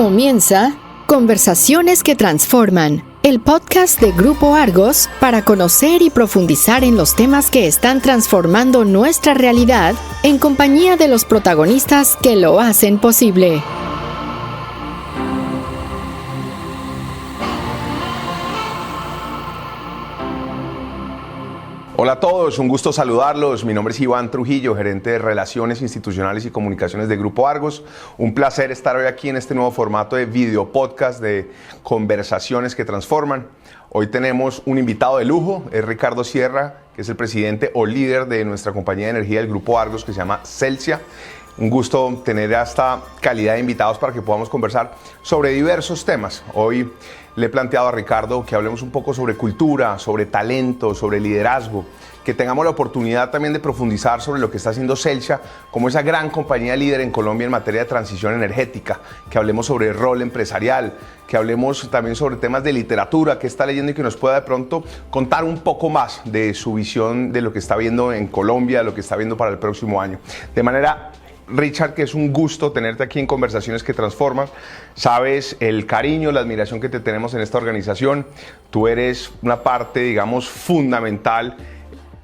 Comienza Conversaciones que Transforman, el podcast de Grupo Argos para conocer y profundizar en los temas que están transformando nuestra realidad en compañía de los protagonistas que lo hacen posible. Hola a todos, un gusto saludarlos. Mi nombre es Iván Trujillo, gerente de Relaciones Institucionales y Comunicaciones de Grupo Argos. Un placer estar hoy aquí en este nuevo formato de video podcast de Conversaciones que Transforman. Hoy tenemos un invitado de lujo, es Ricardo Sierra, que es el presidente o líder de nuestra compañía de energía del Grupo Argos que se llama Celsia. Un gusto tener a esta calidad de invitados para que podamos conversar sobre diversos temas. Hoy le he planteado a Ricardo que hablemos un poco sobre cultura, sobre talento, sobre liderazgo, que tengamos la oportunidad también de profundizar sobre lo que está haciendo Celsia como esa gran compañía líder en Colombia en materia de transición energética, que hablemos sobre el rol empresarial, que hablemos también sobre temas de literatura que está leyendo y que nos pueda de pronto contar un poco más de su visión de lo que está viendo en Colombia, de lo que está viendo para el próximo año. De manera, Richard, que es un gusto tenerte aquí en Conversaciones que Transforman. Sabes el cariño, la admiración que te tenemos en esta organización. Tú eres una parte, digamos, fundamental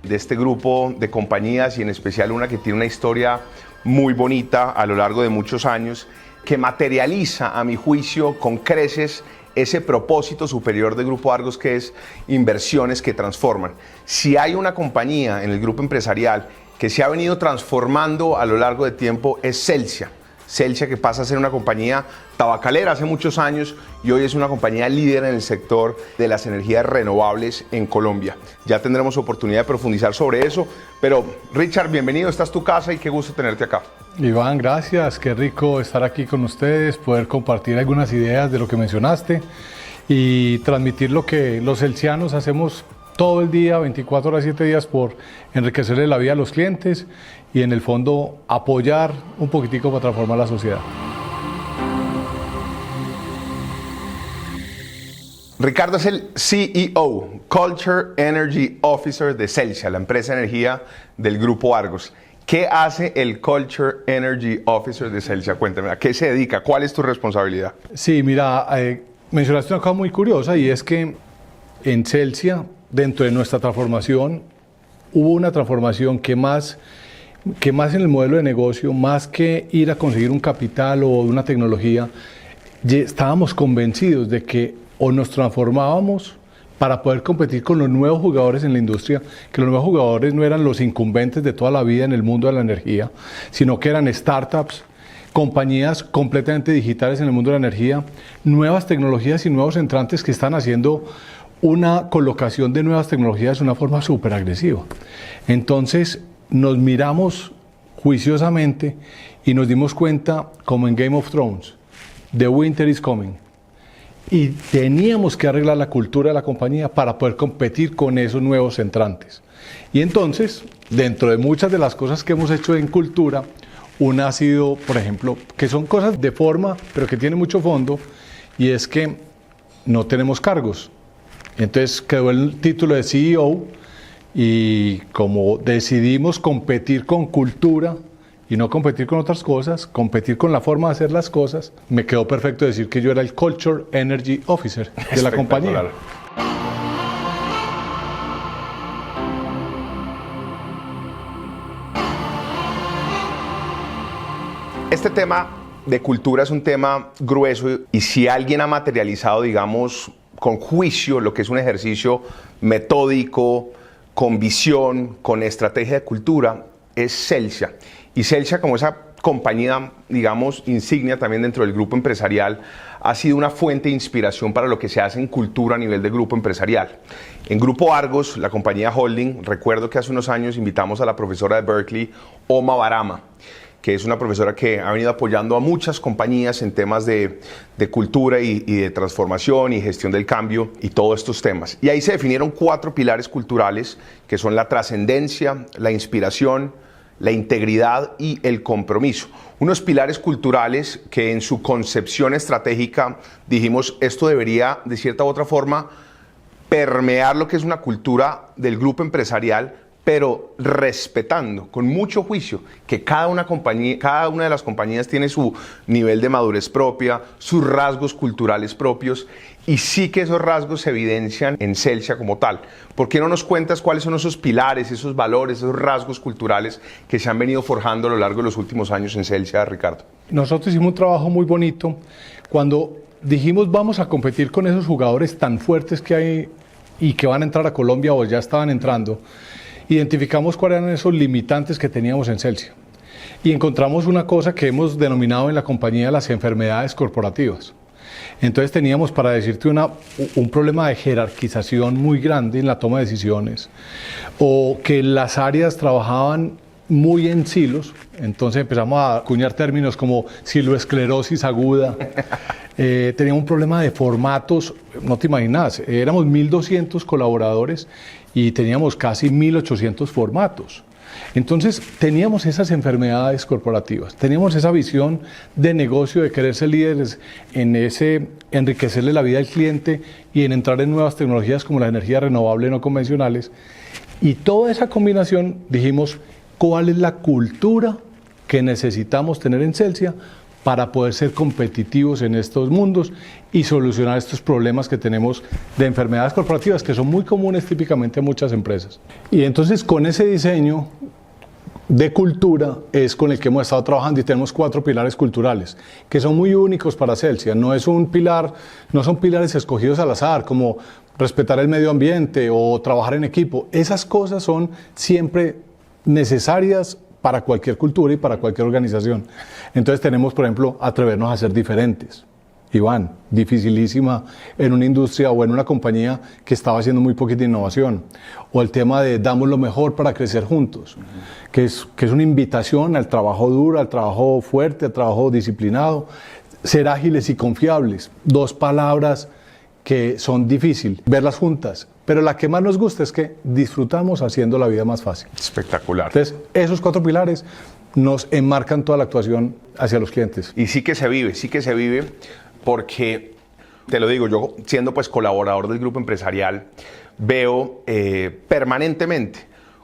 de este grupo de compañías y en especial una que tiene una historia muy bonita a lo largo de muchos años, que materializa, a mi juicio, con creces ese propósito superior de Grupo Argos, que es inversiones que transforman. Si hay una compañía en el grupo empresarial que se ha venido transformando a lo largo de tiempo, es Celsia. Celsia, que pasa a ser una compañía tabacalera hace muchos años y hoy es una compañía líder en el sector de las energías renovables en Colombia. Ya tendremos oportunidad de profundizar sobre eso, pero Richard, bienvenido, esta es tu casa y qué gusto tenerte acá. Iván, gracias, qué rico estar aquí con ustedes, poder compartir algunas ideas de lo que mencionaste y transmitir lo que los celsianos hacemos todo el día, 24 horas, 7 días, por enriquecerle la vida a los clientes y en el fondo apoyar un poquitico para transformar la sociedad. Ricardo es el CEO, Culture Energy Officer de Celsia, la empresa de energía del Grupo Argos. ¿Qué hace el Culture Energy Officer de Celsia? Cuéntame, ¿a qué se dedica? ¿Cuál es tu responsabilidad? Sí, mira, mencionaste una cosa muy curiosa y es que en Celsia, dentro de nuestra transformación, hubo una transformación que más en el modelo de negocio, más que ir a conseguir un capital o una tecnología, estábamos convencidos de que o nos transformábamos para poder competir con los nuevos jugadores en la industria, que los nuevos jugadores no eran los incumbentes de toda la vida en el mundo de la energía, sino que eran startups, compañías completamente digitales en el mundo de la energía, nuevas tecnologías y nuevos entrantes que están haciendo una colocación de nuevas tecnologías de una forma súper agresiva. Entonces nos miramos juiciosamente y nos dimos cuenta, como en Game of Thrones, The Winter is Coming. Y teníamos que arreglar la cultura de la compañía para poder competir con esos nuevos entrantes. Y entonces, dentro de muchas de las cosas que hemos hecho en cultura, una ha sido, por ejemplo, que son cosas de forma, pero que tienen mucho fondo, y es que no tenemos cargos. Entonces quedó el título de CEO y como decidimos competir con cultura y no competir con otras cosas, competir con la forma de hacer las cosas, me quedó perfecto decir que yo era el Culture Energy Officer de la compañía. Este tema de cultura es un tema grueso y si alguien ha materializado, digamos, con juicio lo que es un ejercicio metódico, con visión, con estrategia de cultura, es Celsia. Y Celsia, como esa compañía, digamos, insignia también dentro del grupo empresarial, ha sido una fuente de inspiración para lo que se hace en cultura a nivel de grupo empresarial. En Grupo Argos, la compañía holding, recuerdo que hace unos años invitamos a la profesora de Berkeley, Oma Barama, que es una profesora que ha venido apoyando a muchas compañías en temas de cultura y de transformación y gestión del cambio y todos estos temas. Y ahí se definieron 4 pilares culturales que son la trascendencia, la inspiración, la integridad y el compromiso. Unos pilares culturales que en su concepción estratégica dijimos esto debería de cierta u otra forma permear lo que es una cultura del grupo empresarial pero respetando con mucho juicio que cada una de las compañías tiene su nivel de madurez propia, sus rasgos culturales propios, y sí que esos rasgos se evidencian en Celsia como tal. ¿Por qué no nos cuentas cuáles son esos pilares, esos valores, esos rasgos culturales que se han venido forjando a lo largo de los últimos años en Celsia, Ricardo? Nosotros hicimos un trabajo muy bonito cuando dijimos vamos a competir con esos jugadores tan fuertes que hay y que van a entrar a Colombia o ya estaban entrando. Identificamos cuáles eran esos limitantes que teníamos en Celsia y encontramos una cosa que hemos denominado en la compañía las enfermedades corporativas. Entonces teníamos, para decirte, un problema de jerarquización muy grande en la toma de decisiones, o que las áreas trabajaban muy en silos. Entonces empezamos a acuñar términos como siloesclerosis aguda. Teníamos un problema de formatos, no te imaginas, éramos 1.200 colaboradores y teníamos casi 1.800 formatos. Entonces teníamos esas enfermedades corporativas, teníamos esa visión de negocio, de querer ser líderes en ese enriquecerle la vida al cliente y en entrar en nuevas tecnologías como la energía renovable no convencionales. Y toda esa combinación dijimos, ¿cuál es la cultura que necesitamos tener en Celsia para poder ser competitivos en estos mundos y solucionar estos problemas que tenemos de enfermedades corporativas que son muy comunes típicamente en muchas empresas? Y entonces con ese diseño de cultura es con el que hemos estado trabajando y tenemos 4 pilares culturales que son muy únicos para Celsia. No son pilares escogidos al azar como respetar el medio ambiente o trabajar en equipo. Esas cosas son siempre necesarias para cualquier cultura y para cualquier organización. Entonces tenemos, por ejemplo, atrevernos a ser diferentes. Iván, dificilísima en una industria o en una compañía que estaba haciendo muy poquita innovación. O el tema de damos lo mejor para crecer juntos, que es una invitación al trabajo duro, al trabajo fuerte, al trabajo disciplinado. Ser ágiles y confiables, 2 palabras que son difíciles, verlas juntas. Pero la que más nos gusta es que disfrutamos haciendo la vida más fácil. Espectacular. Entonces, esos 4 pilares nos enmarcan toda la actuación hacia los clientes. Y sí que se vive, porque, te lo digo, yo siendo pues colaborador del grupo empresarial, veo permanentemente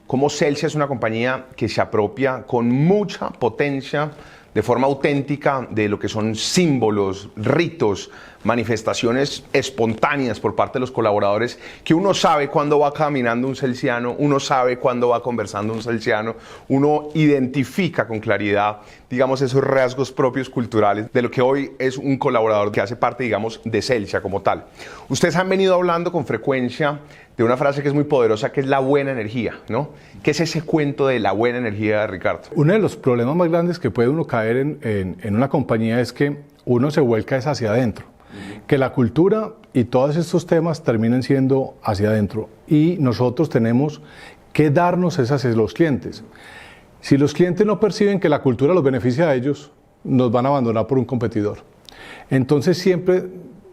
cómo Celsia es una compañía que se apropia con mucha potencia, de forma auténtica, de lo que son símbolos, ritos, manifestaciones espontáneas por parte de los colaboradores, que uno sabe cuándo va caminando un celsiano, uno sabe cuándo va conversando un celsiano, uno identifica con claridad, digamos, esos rasgos propios culturales de lo que hoy es un colaborador que hace parte, digamos, de Celsia como tal. Ustedes han venido hablando con frecuencia de una frase que es muy poderosa, que es la buena energía, ¿no? ¿Qué es ese cuento de la buena energía, Ricardo? Uno de los problemas más grandes que puede uno caer en una compañía es que uno se vuelca hacia adentro. Que la cultura y todos estos temas terminen siendo hacia adentro. Y nosotros tenemos que darnos esas a los clientes. Si los clientes no perciben que la cultura los beneficia a ellos, nos van a abandonar por un competidor. Entonces siempre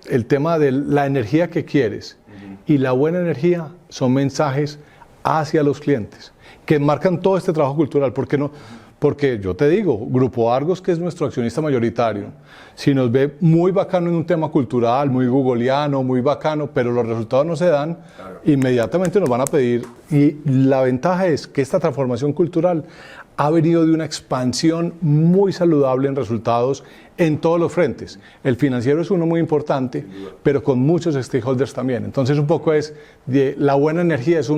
el tema de la energía que quieres y la buena energía son mensajes hacia los clientes que marcan todo este trabajo cultural. ¿Por qué no? Porque yo te digo, Grupo Argos, que es nuestro accionista mayoritario, si nos ve muy bacano en un tema cultural, muy googleano, muy bacano, pero los resultados no se dan, inmediatamente nos van a pedir. Y la ventaja es que esta transformación cultural ha venido de una expansión muy saludable en resultados en todos los frentes. El financiero es uno muy importante, pero con muchos stakeholders también. Entonces un poco la buena energía es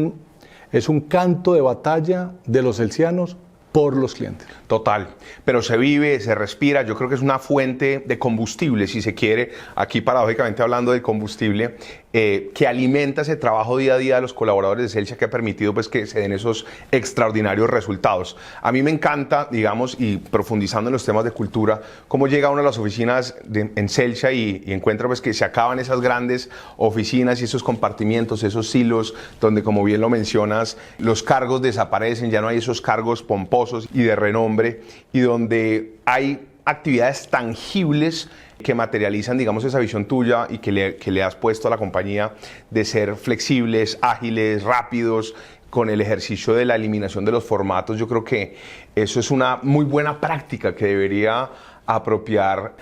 un canto de batalla de los celsianos por los clientes. Total, pero se vive, se respira, yo creo que es una fuente de combustible, si se quiere, aquí paradójicamente hablando de combustible, que alimenta ese trabajo día a día de los colaboradores de Celsia, que ha permitido pues que se den esos extraordinarios resultados. A mí me encanta, digamos, y profundizando en los temas de cultura, cómo llega uno a las oficinas en Celsia y encuentra pues que se acaban esas grandes oficinas y esos compartimientos, esos silos, donde, como bien lo mencionas, los cargos desaparecen, ya no hay esos cargos pomposos y de renombre, y donde hay actividades tangibles que materializan, digamos, esa visión tuya y que le has puesto a la compañía de ser flexibles, ágiles, rápidos, con el ejercicio de la eliminación de los formatos. Yo creo que eso es una muy buena práctica que debería apropiar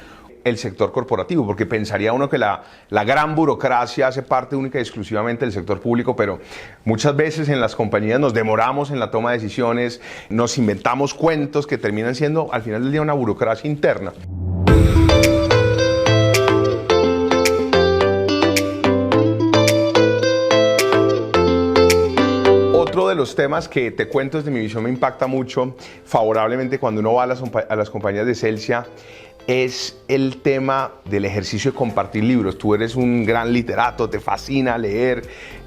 el sector corporativo, porque pensaría uno que la gran burocracia hace parte única y exclusivamente del sector público, pero muchas veces en las compañías nos demoramos en la toma de decisiones, nos inventamos cuentos que terminan siendo al final del día una burocracia interna. Otro de los temas que te cuento desde mi visión me impacta mucho favorablemente cuando uno va a las compañías de Celsia es el tema del ejercicio de compartir libros. Tú eres un gran literato, te fascina leer.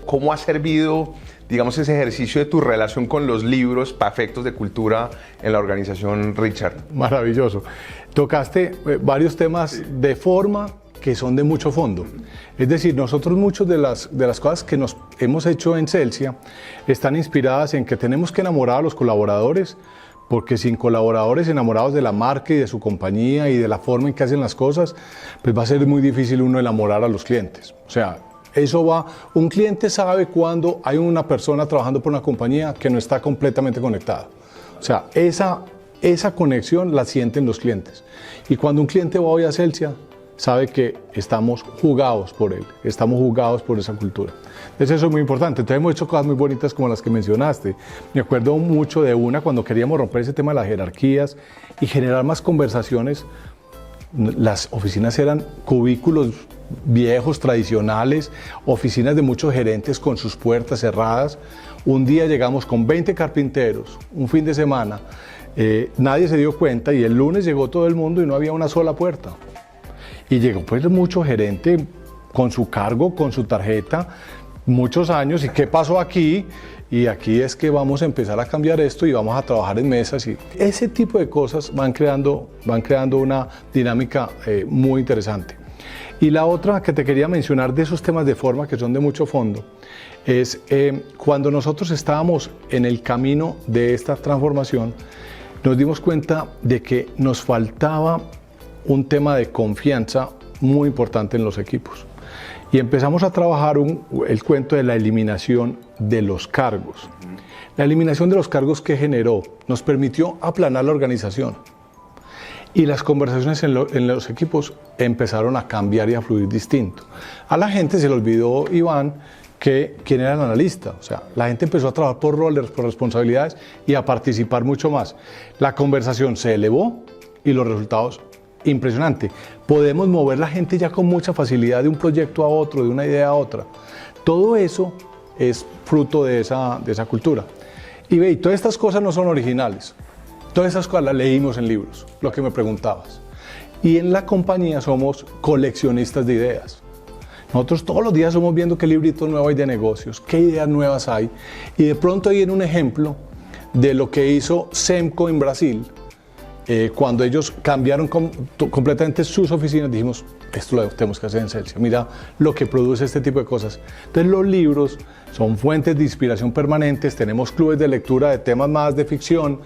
¿Cómo ha servido, digamos, ese ejercicio de tu relación con los libros para efectos de cultura en la organización, Richard? Maravilloso. Tocaste varios temas de forma que son de mucho fondo. Es decir, nosotros muchas de las cosas que nos hemos hecho en Celsia están inspiradas en que tenemos que enamorar a los colaboradores, porque sin colaboradores enamorados de la marca y de su compañía y de la forma en que hacen las cosas, pues va a ser muy difícil uno enamorar a los clientes. O sea, un cliente sabe cuando hay una persona trabajando por una compañía que no está completamente conectada. O sea, esa conexión la sienten los clientes. Y cuando un cliente va hoy a Celsia, sabe que estamos jugados por él, estamos jugados por esa cultura. Entonces eso es muy importante. Entonces hemos hecho cosas muy bonitas como las que mencionaste. Me acuerdo mucho de una cuando queríamos romper ese tema de las jerarquías y generar más conversaciones. Las oficinas eran cubículos viejos, tradicionales, oficinas de muchos gerentes con sus puertas cerradas. Un día llegamos con 20 carpinteros, un fin de semana, nadie se dio cuenta y el lunes llegó todo el mundo y no había una sola puerta. Y llegó pues mucho gerente con su cargo, con su tarjeta, muchos años. ¿Y qué pasó aquí? Y aquí es que vamos a empezar a cambiar esto y vamos a trabajar en mesas. Y ese tipo de cosas van creando una dinámica muy interesante. Y la otra que te quería mencionar de esos temas de forma que son de mucho fondo es cuando nosotros estábamos en el camino de esta transformación, nos dimos cuenta de que nos faltaba un tema de confianza muy importante en los equipos. Y empezamos a trabajar el cuento de la eliminación de los cargos. La eliminación de los cargos que generó nos permitió aplanar la organización. Y las conversaciones en los equipos empezaron a cambiar y a fluir distinto. A la gente se le olvidó, Iván, quién era el analista. O sea, la gente empezó a trabajar por roles, por responsabilidades y a participar mucho más. La conversación se elevó y los resultados impresionante. Podemos mover la gente ya con mucha facilidad de un proyecto a otro, de una idea a otra. Todo eso es fruto de esa cultura. Y ve, todas estas cosas no son originales. Todas esas cosas las leímos en libros, lo que me preguntabas. Y en la compañía somos coleccionistas de ideas. Nosotros todos los días somos viendo qué libritos nuevos hay de negocios, qué ideas nuevas hay. Y de pronto ahí en un ejemplo de lo que hizo Semco en Brasil, cuando ellos cambiaron completamente sus oficinas, dijimos, esto lo tenemos que hacer en Celsia. Mira lo que produce este tipo de cosas. Entonces los libros son fuentes de inspiración permanentes, tenemos clubes de lectura de temas más de ficción,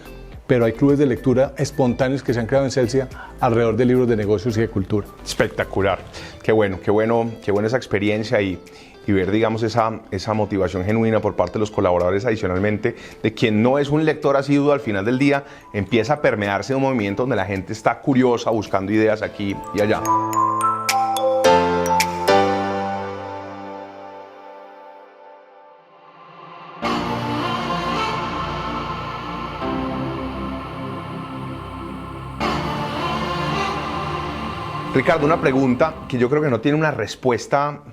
pero hay clubes de lectura espontáneos que se han creado en Celsia alrededor de libros de negocios y de cultura. Espectacular. Qué bueno esa experiencia y ver, digamos, esa motivación genuina por parte de los colaboradores, adicionalmente, de quien no es un lector asiduo, al final del día empieza a permearse de un movimiento donde la gente está curiosa, buscando ideas aquí y allá. Ricardo, una pregunta que yo creo que no tiene una respuesta,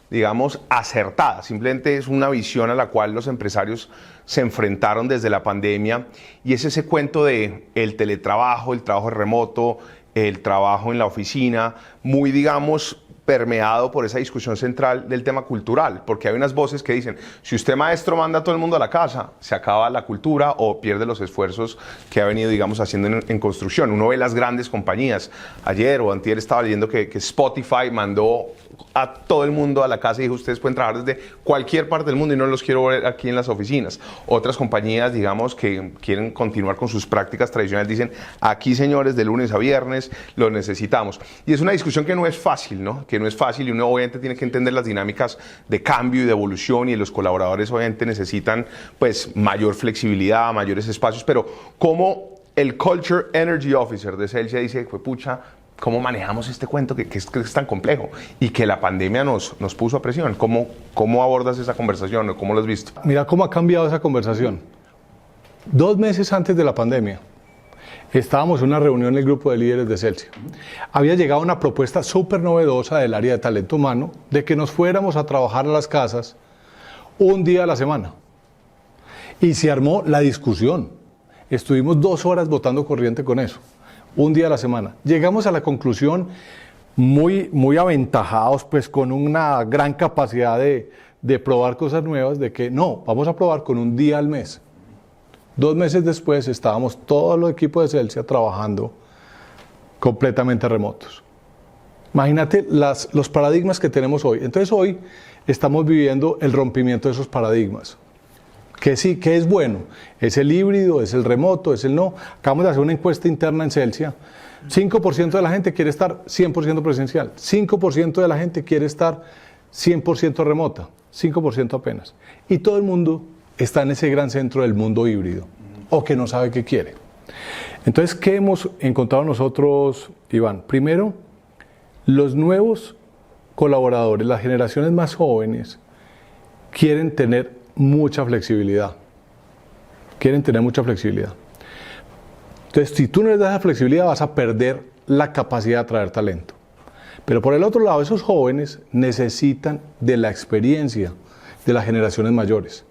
digamos, acertada. Simplemente es una visión a la cual los empresarios se enfrentaron desde la pandemia y es ese cuento de el teletrabajo, el trabajo remoto, el trabajo en la oficina, muy, digamos, permeado por esa discusión central del tema cultural, porque hay unas voces que dicen, si usted maestro manda a todo el mundo a la casa, se acaba la cultura o pierde los esfuerzos que ha venido, digamos, haciendo en construcción. Uno ve las grandes compañías. Ayer o antier estaba leyendo que Spotify mandó a todo el mundo a la casa y dijo, ustedes pueden trabajar desde cualquier parte del mundo y no los quiero ver aquí en las oficinas. Otras compañías, digamos, que quieren continuar con sus prácticas tradicionales, dicen, aquí señores, de lunes a viernes, los necesitamos. Y es una discusión que no es fácil, ¿no? Que no es fácil y uno obviamente tiene que entender las dinámicas de cambio y de evolución y los colaboradores obviamente necesitan pues mayor flexibilidad, mayores espacios, pero como el Culture Energy Officer de Celsia dice, pucha, ¿Cómo manejamos este cuento que es tan complejo y que la pandemia nos puso a presión? ¿Cómo abordas esa conversación o cómo lo has visto? Mira cómo ha cambiado esa conversación. 2 meses antes de la pandemia, estábamos en una reunión en el grupo de líderes de Celsia. Había llegado una propuesta súper novedosa del área de talento humano de que nos fuéramos a trabajar a las casas un día a la semana. Y se armó la discusión. Estuvimos 2 horas botando corriente con eso, un día a la semana. Llegamos a la conclusión muy aventajados, pues con una gran capacidad de probar cosas nuevas, de que no, vamos a probar con un día al mes. 2 meses después estábamos todos los equipos de Celsia trabajando completamente remotos. Imagínate los paradigmas que tenemos hoy. Entonces hoy estamos viviendo el rompimiento de esos paradigmas. Que sí, que es bueno. Es el híbrido, es el remoto, es el no. Acabamos de hacer una encuesta interna en Celsia. 5% de la gente quiere estar 100% presencial. 5% de la gente quiere estar 100% remota. 5% apenas. Y todo el mundo está en ese gran centro del mundo híbrido, o que no sabe qué quiere. Entonces, ¿qué hemos encontrado nosotros, Iván? Primero, los nuevos colaboradores, las generaciones más jóvenes, quieren tener mucha flexibilidad. Quieren tener mucha flexibilidad. Entonces, si tú no les das esa flexibilidad, vas a perder la capacidad de atraer talento. Pero por el otro lado, esos jóvenes necesitan de la experiencia de las generaciones mayores.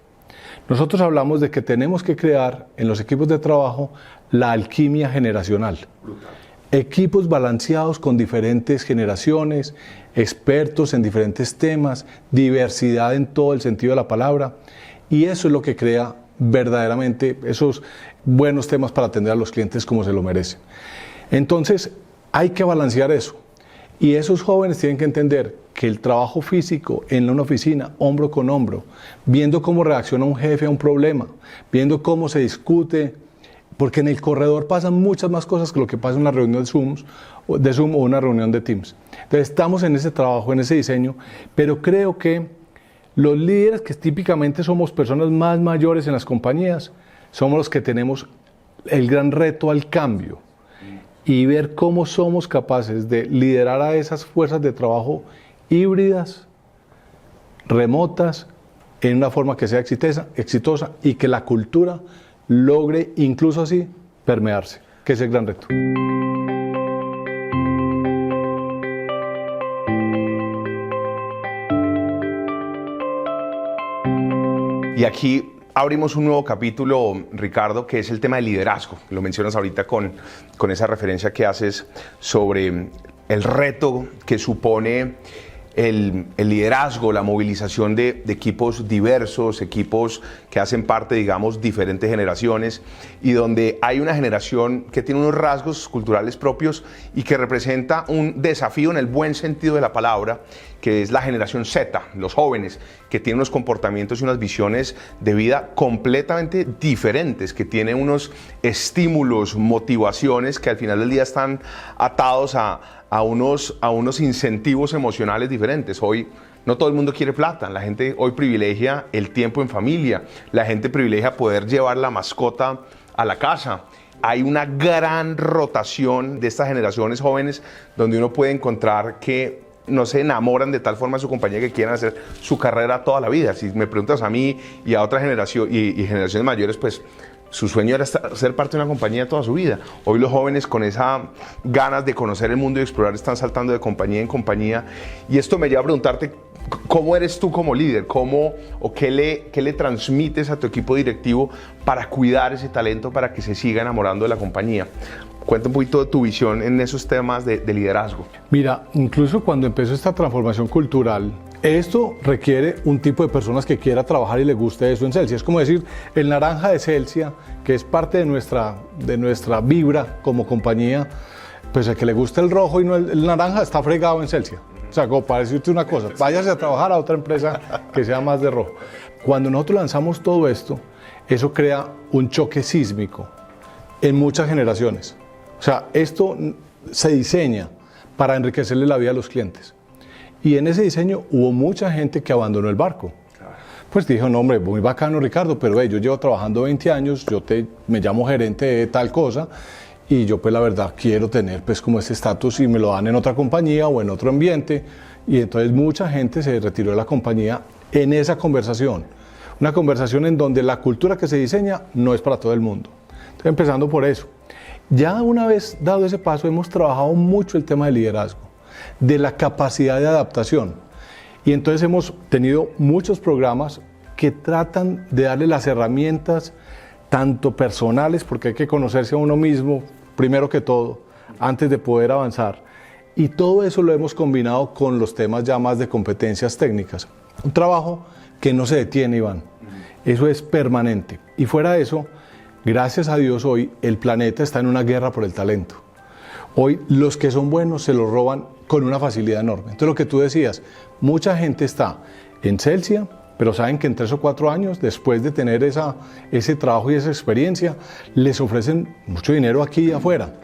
Nosotros hablamos de que tenemos que crear en los equipos de trabajo la alquimia generacional. Brutal. Equipos balanceados con diferentes generaciones, expertos en diferentes temas, diversidad en todo el sentido de la palabra. Y eso es lo que crea verdaderamente esos buenos temas para atender a los clientes como se lo merecen. Entonces, hay que balancear eso. Y esos jóvenes tienen que entender que el trabajo físico en una oficina, hombro con hombro, viendo cómo reacciona un jefe a un problema, viendo cómo se discute, porque en el corredor pasan muchas más cosas que lo que pasa en una reunión de Zoom o una reunión de Teams. Entonces estamos en ese trabajo, en ese diseño, pero creo que los líderes, que típicamente somos personas más mayores en las compañías, somos los que tenemos el gran reto al cambio y ver cómo somos capaces de liderar a esas fuerzas de trabajo híbridas, remotas, en una forma que sea exitosa y que la cultura logre incluso así permearse, que es el gran reto. Y aquí abrimos un nuevo capítulo, Ricardo, que es el tema del liderazgo. Lo mencionas ahorita con esa referencia que haces sobre el reto que supone el liderazgo, la movilización de equipos diversos, equipos que hacen parte, digamos, diferentes generaciones, y donde hay una generación que tiene unos rasgos culturales propios y que representa un desafío en el buen sentido de la palabra, que es la generación Z, los jóvenes, que tienen unos comportamientos y unas visiones de vida completamente diferentes, que tienen unos estímulos, motivaciones que al final del día están atados a unos incentivos emocionales diferentes. Hoy no todo el mundo quiere plata, la gente hoy privilegia el tiempo en familia, la gente privilegia poder llevar la mascota a la casa. Hay una gran rotación de estas generaciones jóvenes donde uno puede encontrar que no se enamoran de tal forma de su compañía que quieran hacer su carrera toda la vida. Si me preguntas a mí y a otra generación y generaciones mayores, pues su sueño era ser parte de una compañía toda su vida. Hoy los jóvenes, con esa ganas de conocer el mundo y explorar, están saltando de compañía en compañía. Y esto me lleva a preguntarte, ¿cómo eres tú como líder? ¿Qué le transmites a tu equipo directivo para cuidar ese talento, para que se siga enamorando de la compañía? Cuenta un poquito de tu visión en esos temas de liderazgo. Mira, incluso cuando empezó esta transformación cultural, esto requiere un tipo de personas que quiera trabajar y le guste eso en Celsia. Es como decir, el naranja de Celsia, que es parte de nuestra vibra como compañía, pues el que le guste el rojo y no el naranja está fregado en Celsia. O sea, como para decirte una cosa, váyase a trabajar a otra empresa que sea más de rojo. Cuando nosotros lanzamos todo esto, eso crea un choque sísmico en muchas generaciones. O sea, esto se diseña para enriquecerle la vida a los clientes. Y en ese diseño hubo mucha gente que abandonó el barco. Pues dijo, no hombre, muy bacano Ricardo, pero yo llevo trabajando 20 años, me llamo gerente de tal cosa y yo pues la verdad quiero tener pues como ese estatus y me lo dan en otra compañía o en otro ambiente, y entonces mucha gente se retiró de la compañía en esa conversación, una conversación en donde la cultura que se diseña no es para todo el mundo. Entonces, empezando por eso. Ya una vez dado ese paso, hemos trabajado mucho el tema del liderazgo, de la capacidad de adaptación. Y entonces hemos tenido muchos programas que tratan de darle las herramientas, tanto personales, porque hay que conocerse a uno mismo, primero que todo, antes de poder avanzar. Y todo eso lo hemos combinado con los temas ya más de competencias técnicas. Un trabajo que no se detiene, Iván. Eso es permanente. Y fuera de eso, gracias a Dios, hoy el planeta está en una guerra por el talento. Hoy los que son buenos se los roban con una facilidad enorme. Entonces lo que tú decías, mucha gente está en Celsia, pero saben que en 3 o 4 años, después de tener ese trabajo y esa experiencia, les ofrecen mucho dinero aquí y afuera.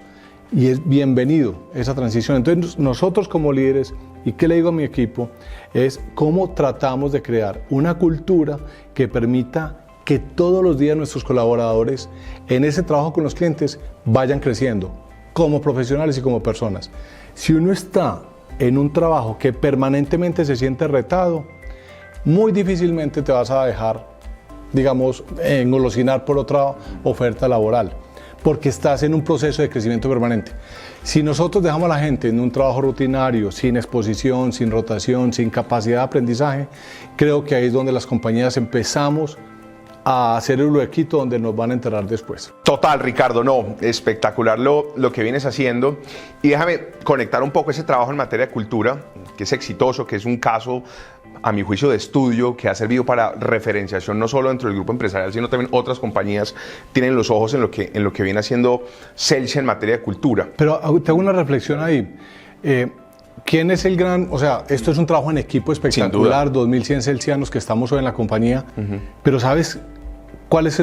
Y es bienvenido esa transición. Entonces nosotros como líderes, y qué le digo a mi equipo, es cómo tratamos de crear una cultura que permita que todos los días nuestros colaboradores en ese trabajo con los clientes vayan creciendo como profesionales y como personas. Si uno está en un trabajo que permanentemente se siente retado, muy difícilmente te vas a dejar, digamos, engolosinar por otra oferta laboral, porque estás en un proceso de crecimiento permanente. Si nosotros dejamos a la gente en un trabajo rutinario, sin exposición, sin rotación, sin capacidad de aprendizaje, creo que ahí es donde las compañías empezamos a hacer el huequito donde nos van a enterrar después. Total, Ricardo, no, espectacular lo que vienes haciendo. Y déjame conectar un poco ese trabajo en materia de cultura, que es exitoso, que es un caso, a mi juicio, de estudio, que ha servido para referenciación no solo dentro del grupo empresarial, sino también otras compañías tienen los ojos en lo que viene haciendo Celsia en materia de cultura. Pero te hago una reflexión ahí. ¿Quién es el gran? O sea, esto es un trabajo en equipo espectacular, 2.100 celsianos que estamos hoy en la compañía, pero ¿sabes cuál es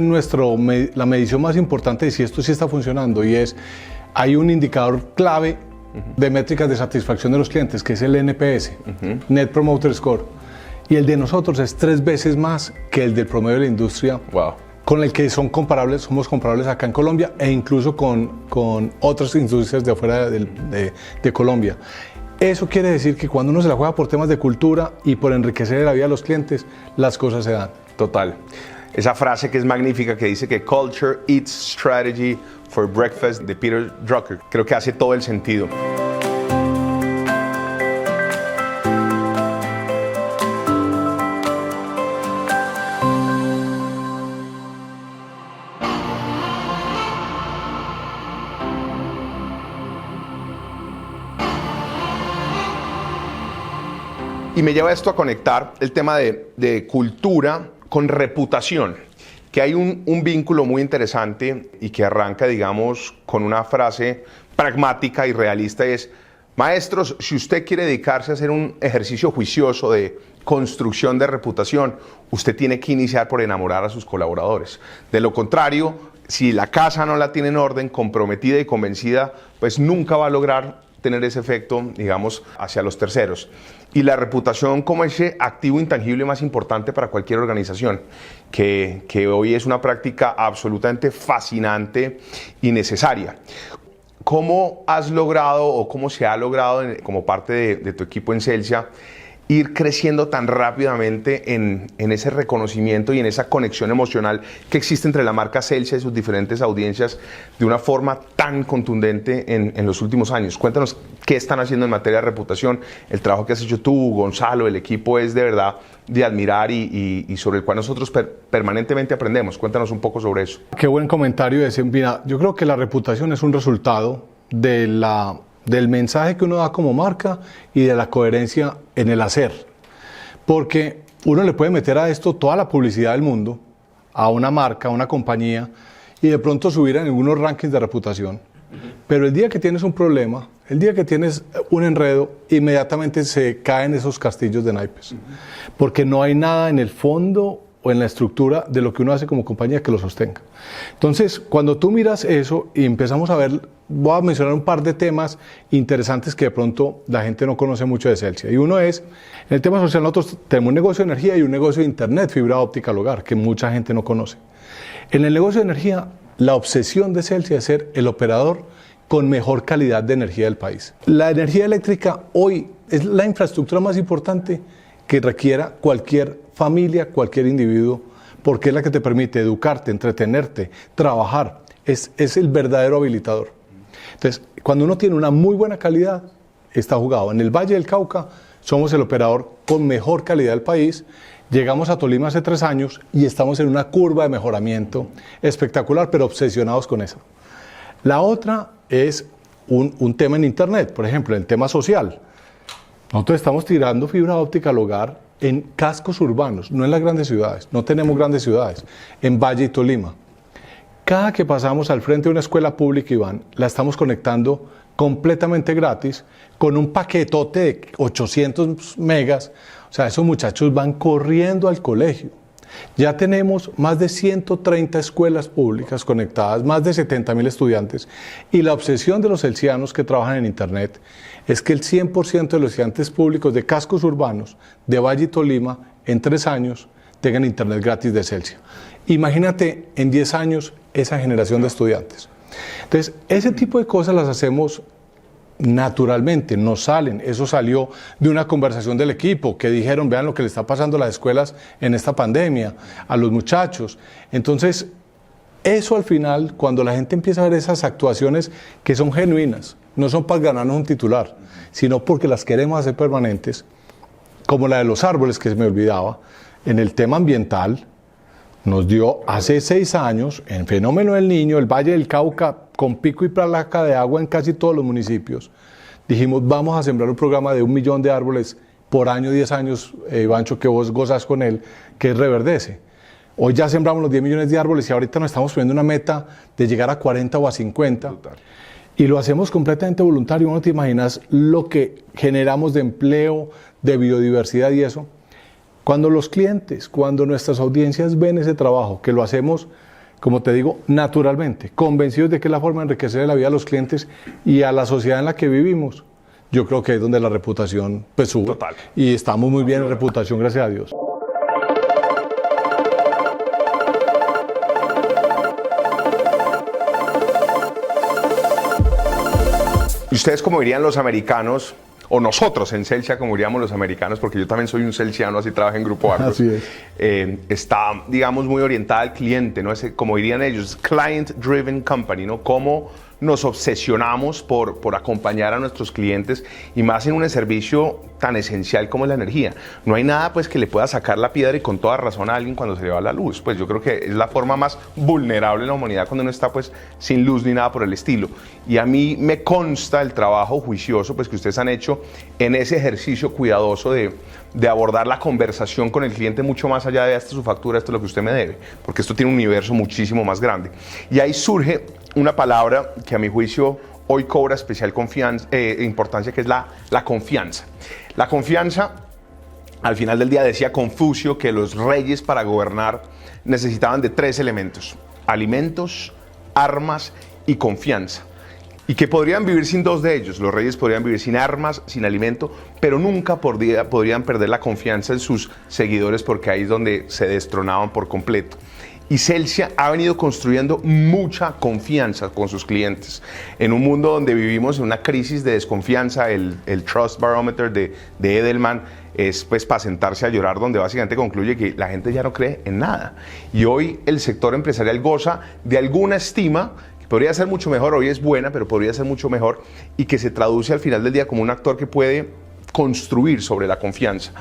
la medición más importante de si esto sí está funcionando? Y es, hay un indicador clave de métricas de satisfacción de los clientes, que es el NPS, Net Promoter Score, y el de nosotros es 3 veces más que el del promedio de la industria, con el que somos comparables acá en Colombia e incluso con otras industrias de afuera de Colombia. Eso quiere decir que cuando uno se la juega por temas de cultura y por enriquecer la vida de los clientes, las cosas se dan. Total. Esa frase que es magnífica que dice que Culture Eats Strategy for Breakfast de Peter Drucker, creo que hace todo el sentido. Y me lleva esto a conectar el tema de cultura con reputación, que hay un vínculo muy interesante y que arranca, digamos, con una frase pragmática y realista, y es: maestros, si usted quiere dedicarse a hacer un ejercicio juicioso de construcción de reputación, usted tiene que iniciar por enamorar a sus colaboradores. De lo contrario, si la casa no la tiene en orden, comprometida y convencida, pues nunca va a lograr tener ese efecto, digamos, hacia los terceros. Y la reputación como ese activo intangible más importante para cualquier organización, que hoy es una práctica absolutamente fascinante y necesaria. ¿Cómo has logrado o cómo se ha logrado como parte de tu equipo en Celsia ir creciendo tan rápidamente en ese reconocimiento y en esa conexión emocional que existe entre la marca Celsia y sus diferentes audiencias de una forma tan contundente en los últimos años? Cuéntanos qué están haciendo en materia de reputación. El trabajo que has hecho tú, Gonzalo, el equipo, es de verdad de admirar y sobre el cual nosotros permanentemente aprendemos. Cuéntanos un poco sobre eso. Qué buen comentario ese. Mira, yo creo que la reputación es un resultado del mensaje que uno da como marca y de la coherencia en el hacer. Porque uno le puede meter a esto toda la publicidad del mundo, a una marca, a una compañía, y de pronto subir en algunos rankings de reputación. Pero el día que tienes un problema, el día que tienes un enredo, inmediatamente se caen esos castillos de naipes. Porque no hay nada en el fondo o en la estructura de lo que uno hace como compañía que lo sostenga. Entonces, cuando tú miras eso y empezamos a ver, voy a mencionar un par de temas interesantes que de pronto la gente no conoce mucho de Celsia. Y uno es, en el tema social nosotros tenemos un negocio de energía y un negocio de internet, fibra óptica al hogar, que mucha gente no conoce. En el negocio de energía la obsesión de Celsia es ser el operador con mejor calidad de energía del país. La energía eléctrica hoy es la infraestructura más importante que requiera cualquier familia, cualquier individuo, porque es la que te permite educarte, entretenerte, trabajar. Es el verdadero habilitador. Entonces, cuando uno tiene una muy buena calidad, está jugado. En el Valle del Cauca somos el operador con mejor calidad del país. Llegamos a Tolima hace 3 años y estamos en una curva de mejoramiento espectacular, pero obsesionados con eso. La otra es un tema en Internet, por ejemplo, el tema social. Nosotros estamos tirando fibra óptica al hogar en cascos urbanos, no en las grandes ciudades. No tenemos grandes ciudades, en Valle y Tolima. Cada que pasamos al frente de una escuela pública, Iván, la estamos conectando completamente gratis con un paquetote de 800 megas. O sea, esos muchachos van corriendo al colegio. Ya tenemos más de 130 escuelas públicas conectadas, más de 70.000 estudiantes, y la obsesión de los celsianos que trabajan en Internet es que el 100% de los estudiantes públicos de cascos urbanos de Valle y Tolima en 3 años tengan Internet gratis de Celsia. Imagínate en 10 años esa generación de estudiantes. Entonces, ese tipo de cosas las hacemos naturalmente, no salen. Eso salió de una conversación del equipo que dijeron, vean lo que le está pasando a las escuelas en esta pandemia, a los muchachos. Entonces, eso al final, cuando la gente empieza a ver esas actuaciones que son genuinas, no son para ganarnos un titular, sino porque las queremos hacer permanentes, como la de los árboles que se me olvidaba, en el tema ambiental, nos dio hace 6 años, en fenómeno del Niño, el Valle del Cauca, con pico y placa de agua en casi todos los municipios, dijimos, vamos a sembrar un programa de 1 millón de árboles por año, 10 años, Ivancho, que vos gozás con él, que es Reverdece. Hoy ya sembramos los 10 millones de árboles y ahorita nos estamos poniendo una meta de llegar a 40 o a 50. Total. Y lo hacemos completamente voluntario. No te imaginas lo que generamos de empleo, de biodiversidad y eso. Cuando los clientes, cuando nuestras audiencias ven ese trabajo, que lo hacemos, como te digo, naturalmente, convencidos de que es la forma de enriquecer la vida a los clientes y a la sociedad en la que vivimos, yo creo que es donde la reputación pues, sube. Total. Y estamos muy bien en reputación, gracias a Dios. ¿Y ustedes cómo dirían los americanos? O nosotros en Celsia, como diríamos los americanos, porque yo también soy un celsiano, así trabajo en Grupo Argos. Así es. Está, digamos, muy orientada al cliente, ¿no? Como dirían ellos, client-driven company, ¿no? Cómo nos obsesionamos por acompañar a nuestros clientes y más en un servicio tan esencial como es la energía. No hay nada pues que le pueda sacar la piedra y con toda razón a alguien cuando se le va la luz. Pues yo creo que es la forma más vulnerable de la humanidad cuando uno está pues sin luz ni nada por el estilo. Y a mí me consta el trabajo juicioso pues que ustedes han hecho en ese ejercicio cuidadoso de abordar la conversación con el cliente mucho más allá de esta es su factura, esto es lo que usted me debe, porque esto tiene un universo muchísimo más grande. Y ahí surge una palabra que a mi juicio hoy cobra especial importancia, que es la confianza. La confianza, al final del día decía Confucio que los reyes para gobernar necesitaban de 3 elementos: alimentos, armas y confianza. Y que podrían vivir sin 2 de ellos. Los reyes podrían vivir sin armas, sin alimento, pero nunca podrían perder la confianza en sus seguidores, porque ahí es donde se destronaban por completo. Y Celsia ha venido construyendo mucha confianza con sus clientes. En un mundo donde vivimos en una crisis de desconfianza, el Trust Barometer de Edelman es pues para sentarse a llorar, donde básicamente concluye que la gente ya no cree en nada. Y hoy el sector empresarial goza de alguna estima, que podría ser mucho mejor, hoy es buena, pero podría ser mucho mejor, y que se traduce al final del día como un actor que puede construir sobre la confianza.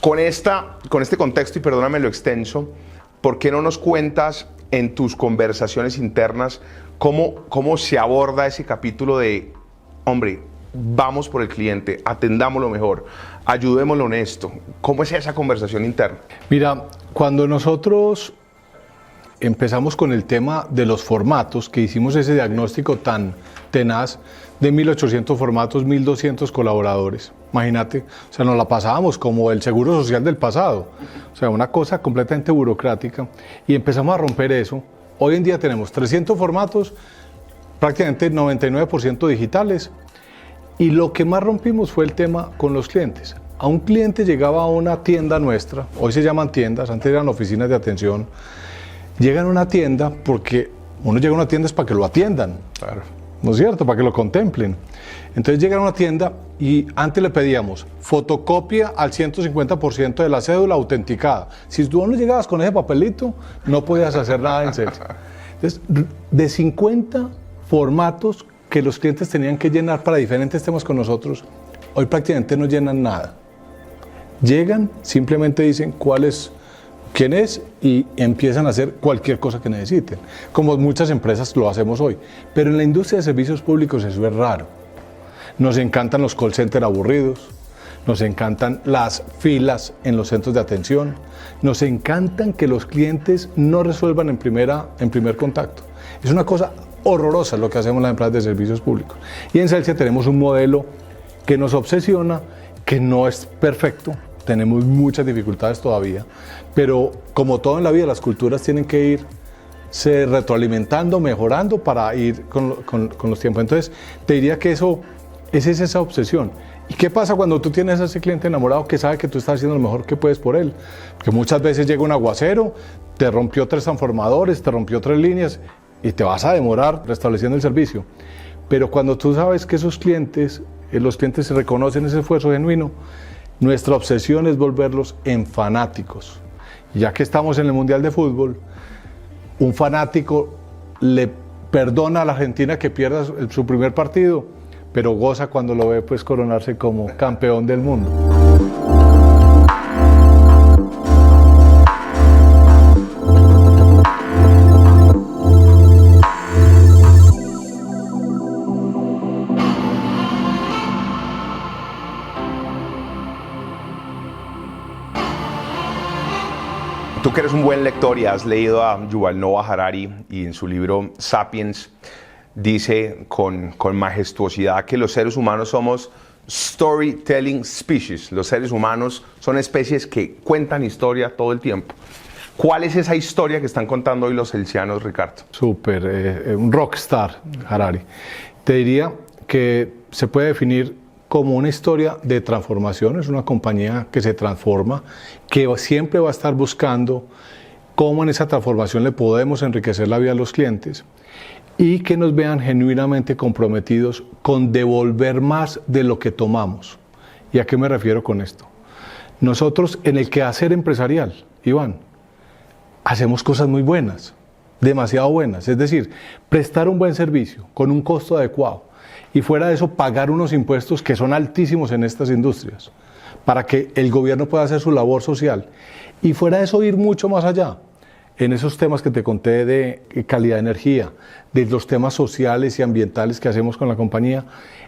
Con este contexto, y perdóname lo extenso, ¿por qué no nos cuentas en tus conversaciones internas cómo se aborda ese capítulo de, hombre, vamos por el cliente, atendámoslo mejor, ayudémoslo en esto? ¿Cómo es esa conversación interna? Mira, cuando nosotros empezamos con el tema de los formatos, que hicimos ese diagnóstico tan tenaz de 1.800 formatos, 1.200 colaboradores. Imagínate, o sea, nos la pasábamos como el seguro social del pasado, o sea, una cosa completamente burocrática, y empezamos a romper eso. Hoy en día tenemos 300 formatos, prácticamente 99% digitales, y lo que más rompimos fue el tema con los clientes. A un cliente llegaba a una tienda nuestra, hoy se llaman tiendas, antes eran oficinas de atención, llegan a una tienda porque Uno llega a una tienda es para que lo atiendan. Claro. ¿No es cierto? Para que lo contemplen. Entonces llega a una tienda y antes le pedíamos fotocopia al 150% de la cédula autenticada. Si tú no llegabas con ese papelito, no podías hacer nada en Celsia. Entonces, de 50 formatos que los clientes tenían que llenar para diferentes temas con nosotros, hoy prácticamente no llenan nada. Llegan, simplemente dicen quién es y empiezan a hacer cualquier cosa que necesiten, como muchas empresas lo hacemos hoy. Pero en la industria de servicios públicos eso es raro. Nos encantan los call centers aburridos, nos encantan las filas en los centros de atención, nos encantan que los clientes no resuelvan en primer contacto. Es una cosa horrorosa lo que hacemos en las empresas de servicios públicos. Y en Celsia tenemos un modelo que nos obsesiona, que no es perfecto, tenemos muchas dificultades todavía, pero como todo en la vida, las culturas tienen que irse retroalimentando, mejorando para ir con los tiempos. Entonces, te diría que esa es esa obsesión. ¿Y qué pasa cuando tú tienes a ese cliente enamorado que sabe que tú estás haciendo lo mejor que puedes por él? Porque muchas veces llega un aguacero, te rompió 3 transformadores, te rompió 3 líneas y te vas a demorar restableciendo el servicio. Pero cuando tú sabes que esos clientes, los clientes se reconocen ese esfuerzo genuino, nuestra obsesión es volverlos en fanáticos. Ya que estamos en el Mundial de Fútbol, un fanático le perdona a la Argentina que pierda su primer partido, pero goza cuando lo ve pues coronarse como campeón del mundo. Tú que eres un buen lector y has leído a Yuval Noah Harari y en su libro Sapiens dice con majestuosidad que los seres humanos somos storytelling species. Los seres humanos son especies que cuentan historia todo el tiempo. ¿Cuál es esa historia que están contando hoy los celsianos, Ricardo? Súper, un rockstar, Harari. Te diría que se puede definir como una historia de transformación. Es una compañía que se transforma, que siempre va a estar buscando cómo en esa transformación le podemos enriquecer la vida a los clientes y que nos vean genuinamente comprometidos con devolver más de lo que tomamos. ¿Y a qué me refiero con esto? Nosotros en el quehacer empresarial, Iván, hacemos cosas muy buenas, demasiado buenas. Es decir, prestar un buen servicio con un costo adecuado y fuera de eso pagar unos impuestos que son altísimos en estas industrias para que el gobierno pueda hacer su labor social y fuera de eso ir mucho más allá en esos temas que te conté de calidad de energía, de los temas sociales y ambientales que hacemos con la compañía.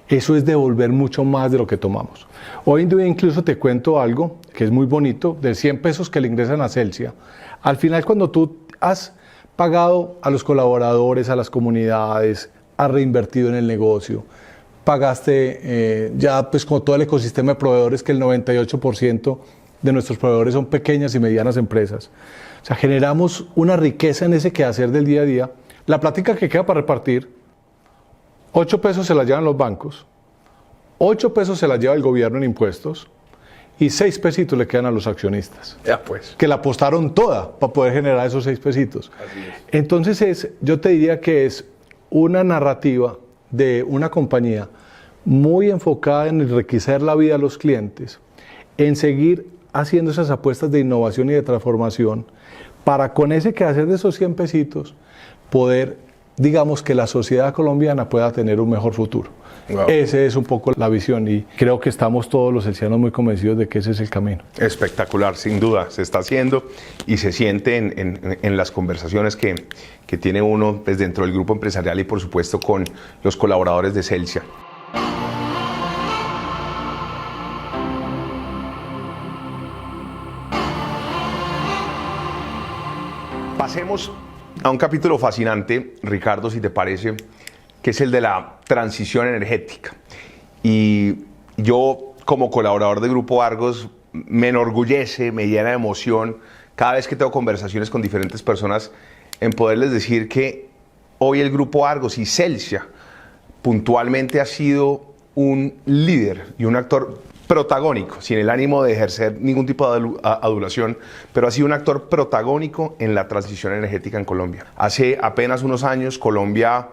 Eso es devolver mucho más de lo que tomamos. Hoy en día incluso te cuento algo que es muy bonito, de 100 pesos que le ingresan a Celsia. Al final, cuando tú has pagado a los colaboradores, a las comunidades, has reinvertido en el negocio, pagaste ya pues con todo el ecosistema de proveedores, que el 98% de nuestros proveedores son pequeñas y medianas empresas. O sea, generamos una riqueza en ese quehacer del día a día. La plática que queda para repartir, 8 pesos se la llevan los bancos, 8 pesos se la lleva el gobierno en impuestos y 6 pesitos le quedan a los accionistas. Ya pues. Que la apostaron toda para poder generar esos 6 pesitos. Así es. Entonces yo te diría que es una narrativa de una compañía muy enfocada en enriquecer la vida a los clientes, en seguir haciendo esas apuestas de innovación y de transformación para con ese quehacer de esos 100 pesitos poder, digamos, que la sociedad colombiana pueda tener un mejor futuro. Wow. Esa es un poco la visión y creo que estamos todos los celsianos muy convencidos de que ese es el camino. Espectacular, sin duda, se está haciendo y se siente en las conversaciones que tiene uno pues, dentro del grupo empresarial y por supuesto con los colaboradores de Celsia. Pasemos a un capítulo fascinante, Ricardo, si te parece, que es el de la transición energética. Y yo, como colaborador de Grupo Argos, me enorgullece, me llena de emoción cada vez que tengo conversaciones con diferentes personas en poderles decir que hoy el Grupo Argos y Celsia puntualmente ha sido un líder y un actor protagónico, sin el ánimo de ejercer ningún tipo de adulación, pero ha sido un actor protagónico en la transición energética en Colombia. Hace apenas unos años Colombia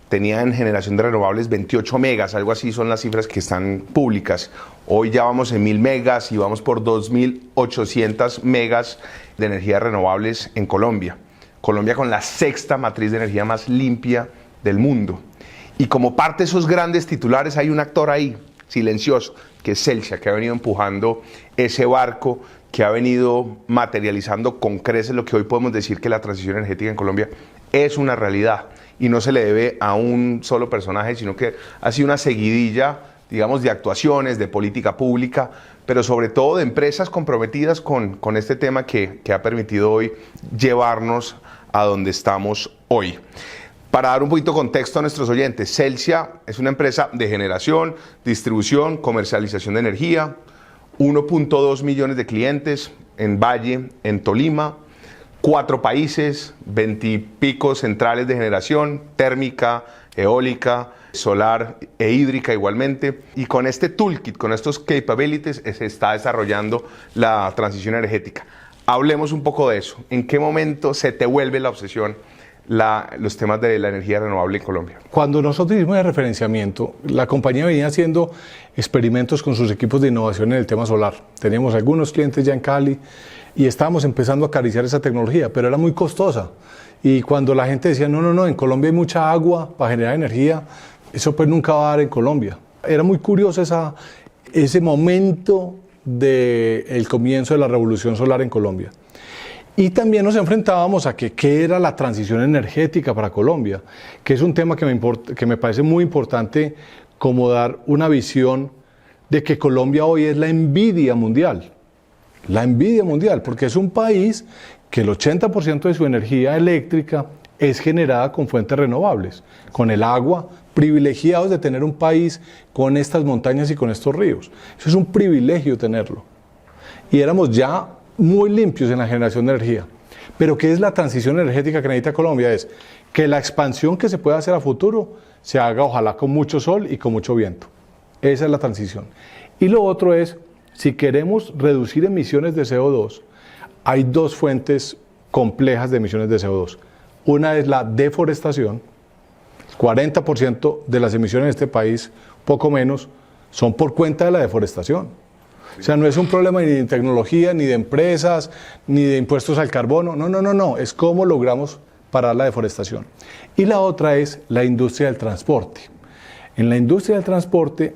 tenía en generación de renovables 28 megas, algo así son las cifras que están públicas. Hoy ya vamos en 1000 megas y vamos por 2800 megas de energía renovables en Colombia. Colombia con la sexta matriz de energía más limpia del mundo. Y como parte de esos grandes titulares hay un actor ahí, silencioso, que es Celsia, que ha venido empujando ese barco, que ha venido materializando con creces lo que hoy podemos decir que la transición energética en Colombia es una realidad. Y no se le debe a un solo personaje, sino que ha sido una seguidilla, digamos, de actuaciones, de política pública, pero sobre todo de empresas comprometidas con este tema que ha permitido hoy llevarnos a donde estamos hoy. Para dar un poquito de contexto a nuestros oyentes, Celsia es una empresa de generación, distribución, comercialización de energía, 1.2 millones de clientes en Valle, en Tolima, 4 países, 20 y pico centrales de generación, térmica, eólica, solar e hídrica igualmente. Y con este toolkit, con estos capabilities, se está desarrollando la transición energética. Hablemos un poco de eso. ¿En qué momento se te vuelve la obsesión los temas de la energía renovable en Colombia? Cuando nosotros hicimos el referenciamiento, la compañía venía haciendo experimentos con sus equipos de innovación en el tema solar. Teníamos algunos clientes ya en Cali y estábamos empezando a acariciar esa tecnología, pero era muy costosa. Y cuando la gente decía, no, en Colombia hay mucha agua para generar energía, eso pues nunca va a dar en Colombia. Era muy curioso ese momento del comienzo de la revolución solar en Colombia. Y también nos enfrentábamos a qué era la transición energética para Colombia, que es un tema que me parece muy importante, como dar una visión de que Colombia hoy es la envidia mundial. La envidia mundial, porque es un país que el 80% de su energía eléctrica es generada con fuentes renovables, con el agua, privilegiados de tener un país con estas montañas y con estos ríos. Eso es un privilegio tenerlo. Y éramos ya muy limpios en la generación de energía. Pero ¿qué es la transición energética que necesita Colombia? Es que la expansión que se pueda hacer a futuro se haga ojalá con mucho sol y con mucho viento. Esa es la transición. Y lo otro es, si queremos reducir emisiones de CO2, hay 2 fuentes complejas de emisiones de CO2. Una es la deforestación. 40% de las emisiones en este país, poco menos, son por cuenta de la deforestación. O sea, no es un problema ni de tecnología, ni de empresas, ni de impuestos al carbono. No. Es cómo logramos parar la deforestación. Y la otra es la industria del transporte. En la industria del transporte,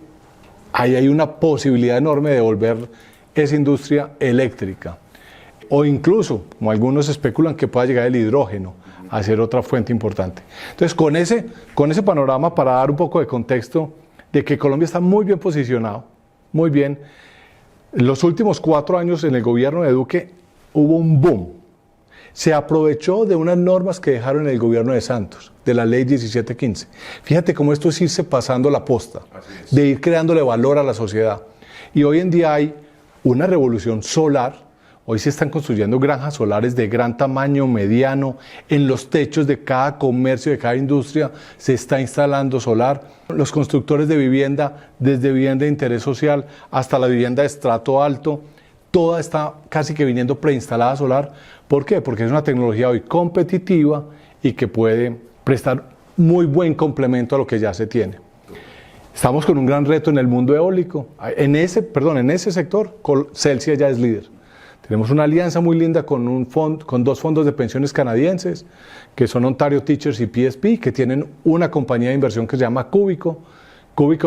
ahí hay una posibilidad enorme de volver esa industria eléctrica. O incluso, como algunos especulan, que pueda llegar el hidrógeno a ser otra fuente importante. Entonces, con ese panorama, para dar un poco de contexto de que Colombia está muy bien posicionado, muy bien. En los últimos 4 años en el gobierno de Duque hubo un boom. Se aprovechó de unas normas que dejaron en el gobierno de Santos, de la ley 1715. Fíjate cómo esto es irse pasando la posta, de ir creándole valor a la sociedad. Y hoy en día hay una revolución solar. Hoy se están construyendo granjas solares de gran tamaño, mediano. En los techos de cada comercio, de cada industria, se está instalando solar. Los constructores de vivienda, desde vivienda de interés social hasta la vivienda de estrato alto, toda está casi que viniendo preinstalada solar. ¿Por qué? Porque es una tecnología hoy competitiva y que puede prestar muy buen complemento a lo que ya se tiene. Estamos con un gran reto en el mundo eólico. En ese sector, Celsia ya es líder. Tenemos una alianza muy linda con 2 fondos de pensiones canadienses, que son Ontario Teachers y PSP, que tienen una compañía de inversión que se llama Cubico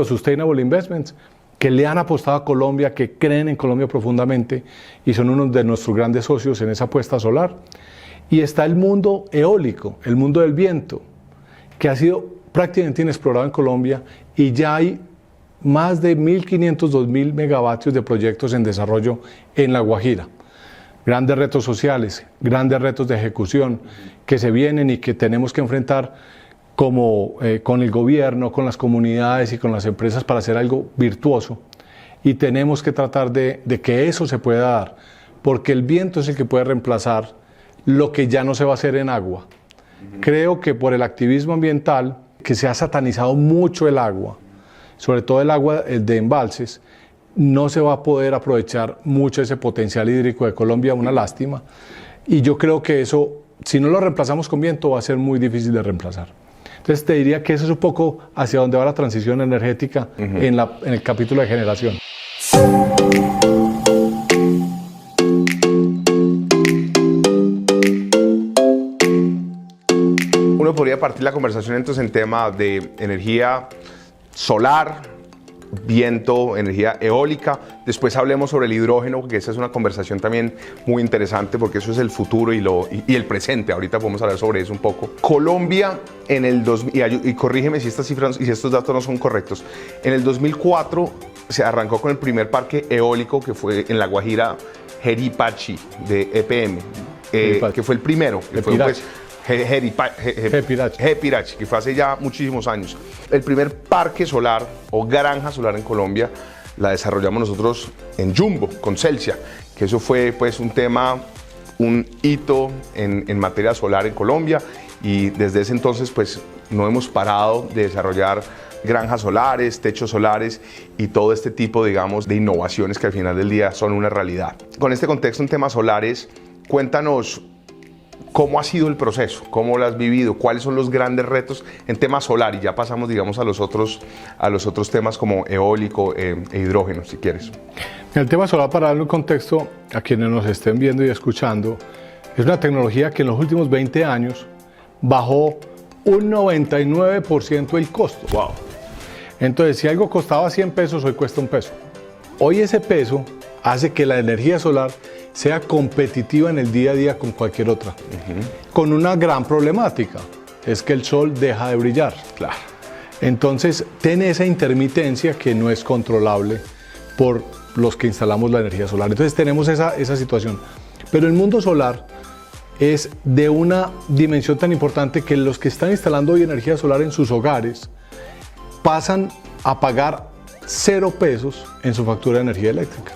Sustainable Investments, que le han apostado a Colombia, que creen en Colombia profundamente y son uno de nuestros grandes socios en esa apuesta solar. Y está el mundo eólico, el mundo del viento, que ha sido prácticamente inexplorado en Colombia y ya hay más de 1.500, 2.000 megavatios de proyectos en desarrollo en La Guajira. Grandes retos sociales, grandes retos de ejecución que se vienen y que tenemos que enfrentar con el gobierno, con las comunidades y con las empresas para hacer algo virtuoso. Y tenemos que tratar de que eso se pueda dar, porque el viento es el que puede reemplazar lo que ya no se va a hacer en agua. Creo que por el activismo ambiental, que se ha satanizado mucho el agua, sobre todo el agua de embalses, no se va a poder aprovechar mucho ese potencial hídrico de Colombia, una lástima. Y yo creo que eso, si no lo reemplazamos con viento, va a ser muy difícil de reemplazar. Entonces te diría que eso es un poco hacia donde va la transición energética en el capítulo de generación. Uno podría partir la conversación entonces en tema de energía solar, viento, energía eólica. Después hablemos sobre el hidrógeno, porque esa es una conversación también muy interesante, porque eso es el futuro y el presente. Ahorita podemos hablar sobre eso un poco. Colombia en el 2000, y corrígeme si estas cifras y si estos datos no son correctos, en el 2004 se arrancó con el primer parque eólico que fue en La Guajira, Jeripachi, de EPM, que fue el primero. Que fue, pues, Jeripachi, que fue hace ya muchísimos años. El primer parque solar o granja solar en Colombia la desarrollamos nosotros en Jumbo, con Celsia, que eso fue pues un hito en materia solar en Colombia, y desde ese entonces pues no hemos parado de desarrollar granjas solares, techos solares y todo este tipo, digamos, de innovaciones que al final del día son una realidad. Con este contexto en temas solares, cuéntanos ¿cómo ha sido el proceso? ¿Cómo lo has vivido? ¿Cuáles son los grandes retos en tema solar? Y ya pasamos, digamos, a los otros temas como eólico e hidrógeno, si quieres. El tema solar, para darle un contexto a quienes nos estén viendo y escuchando, es una tecnología que en los últimos 20 años bajó un 99% el costo. Wow. Entonces, si algo costaba 100 pesos, hoy cuesta un peso. Hoy ese peso hace que la energía solar sea competitiva en el día a día con cualquier otra. Con una gran problemática, es que el sol deja de brillar. Claro. Entonces, tiene esa intermitencia que no es controlable por los que instalamos la energía solar. Entonces, tenemos esa situación. Pero el mundo solar es de una dimensión tan importante que los que están instalando hoy energía solar en sus hogares pasan a pagar 0 pesos en su factura de energía eléctrica.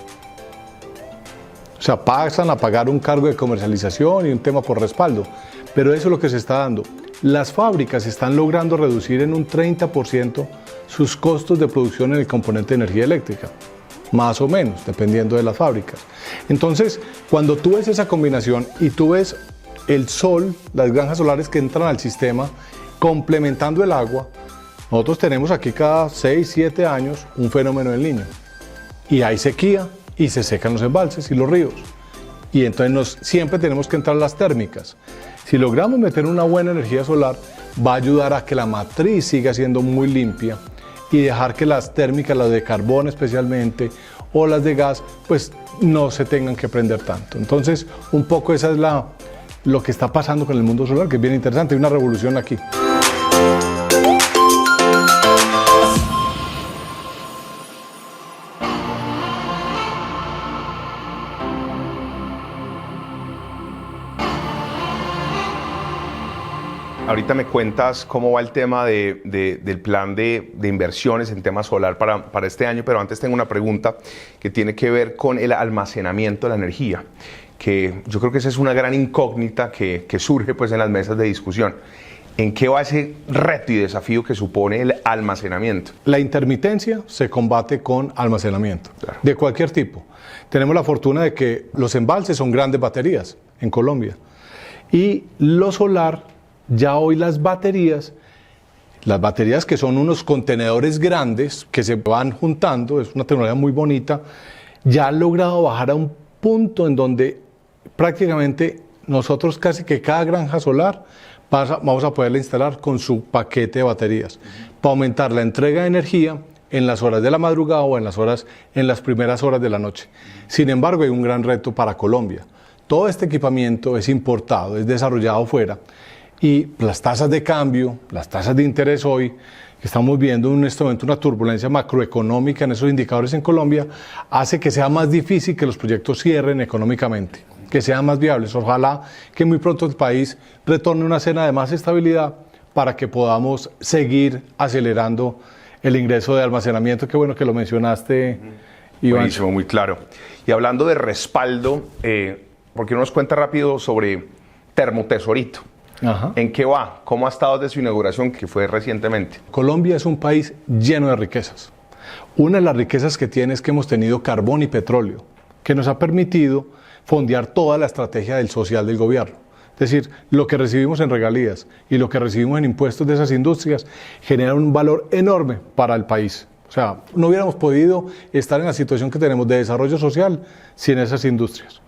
O sea, pasan a pagar un cargo de comercialización y un tema por respaldo, pero eso es lo que se está dando. Las fábricas están logrando reducir en un 30% sus costos de producción en el componente de energía eléctrica, más o menos, dependiendo de las fábricas. Entonces, cuando tú ves esa combinación y tú ves el sol, las granjas solares que entran al sistema, complementando el agua, nosotros tenemos aquí cada 6, 7 años un fenómeno del Niño. Y hay sequía, y se secan los embalses y los ríos. Y entonces siempre tenemos que entrar las térmicas. Si logramos meter una buena energía solar, va a ayudar a que la matriz siga siendo muy limpia y dejar que las térmicas, las de carbón especialmente, o las de gas, pues no se tengan que prender tanto. Entonces, un poco esa es lo que está pasando con el mundo solar, que es bien interesante, hay una revolución aquí. Ahorita me cuentas cómo va el tema del plan de inversiones en tema solar para este año, pero antes tengo una pregunta que tiene que ver con el almacenamiento de la energía, que yo creo que esa es una gran incógnita que surge pues en las mesas de discusión. ¿En qué va ese reto y desafío que supone el almacenamiento? La intermitencia se combate con almacenamiento, claro, de cualquier tipo. Tenemos la fortuna de que los embalses son grandes baterías en Colombia, y lo solar, ya hoy las baterías que son unos contenedores grandes que se van juntando, es una tecnología muy bonita, ya han logrado bajar a un punto en donde prácticamente nosotros casi que cada granja solar vamos a poderla instalar con su paquete de baterías para aumentar la entrega de energía en las horas de la madrugada o en las primeras horas de la noche. Sin embargo, hay un gran reto para Colombia. Todo este equipamiento es importado, es desarrollado fuera. Y las tasas de cambio, las tasas de interés hoy, que estamos viendo en este momento una turbulencia macroeconómica en esos indicadores en Colombia, hace que sea más difícil que los proyectos cierren económicamente, que sean más viables. Ojalá que muy pronto el país retorne a una senda de más estabilidad para que podamos seguir acelerando el ingreso de almacenamiento. Qué bueno que lo mencionaste, Iván. Buenísimo, muy claro. Y hablando de respaldo, ¿por qué no nos cuenta rápido sobre Termotesorito? Ajá. ¿En qué va? ¿Cómo ha estado desde su inauguración, que fue recientemente? Colombia es un país lleno de riquezas. Una de las riquezas que tiene es que hemos tenido carbón y petróleo, que nos ha permitido fondear toda la estrategia del social del gobierno. Es decir, lo que recibimos en regalías y lo que recibimos en impuestos de esas industrias genera un valor enorme para el país. O sea, no hubiéramos podido estar en la situación que tenemos de desarrollo social sin esas industrias.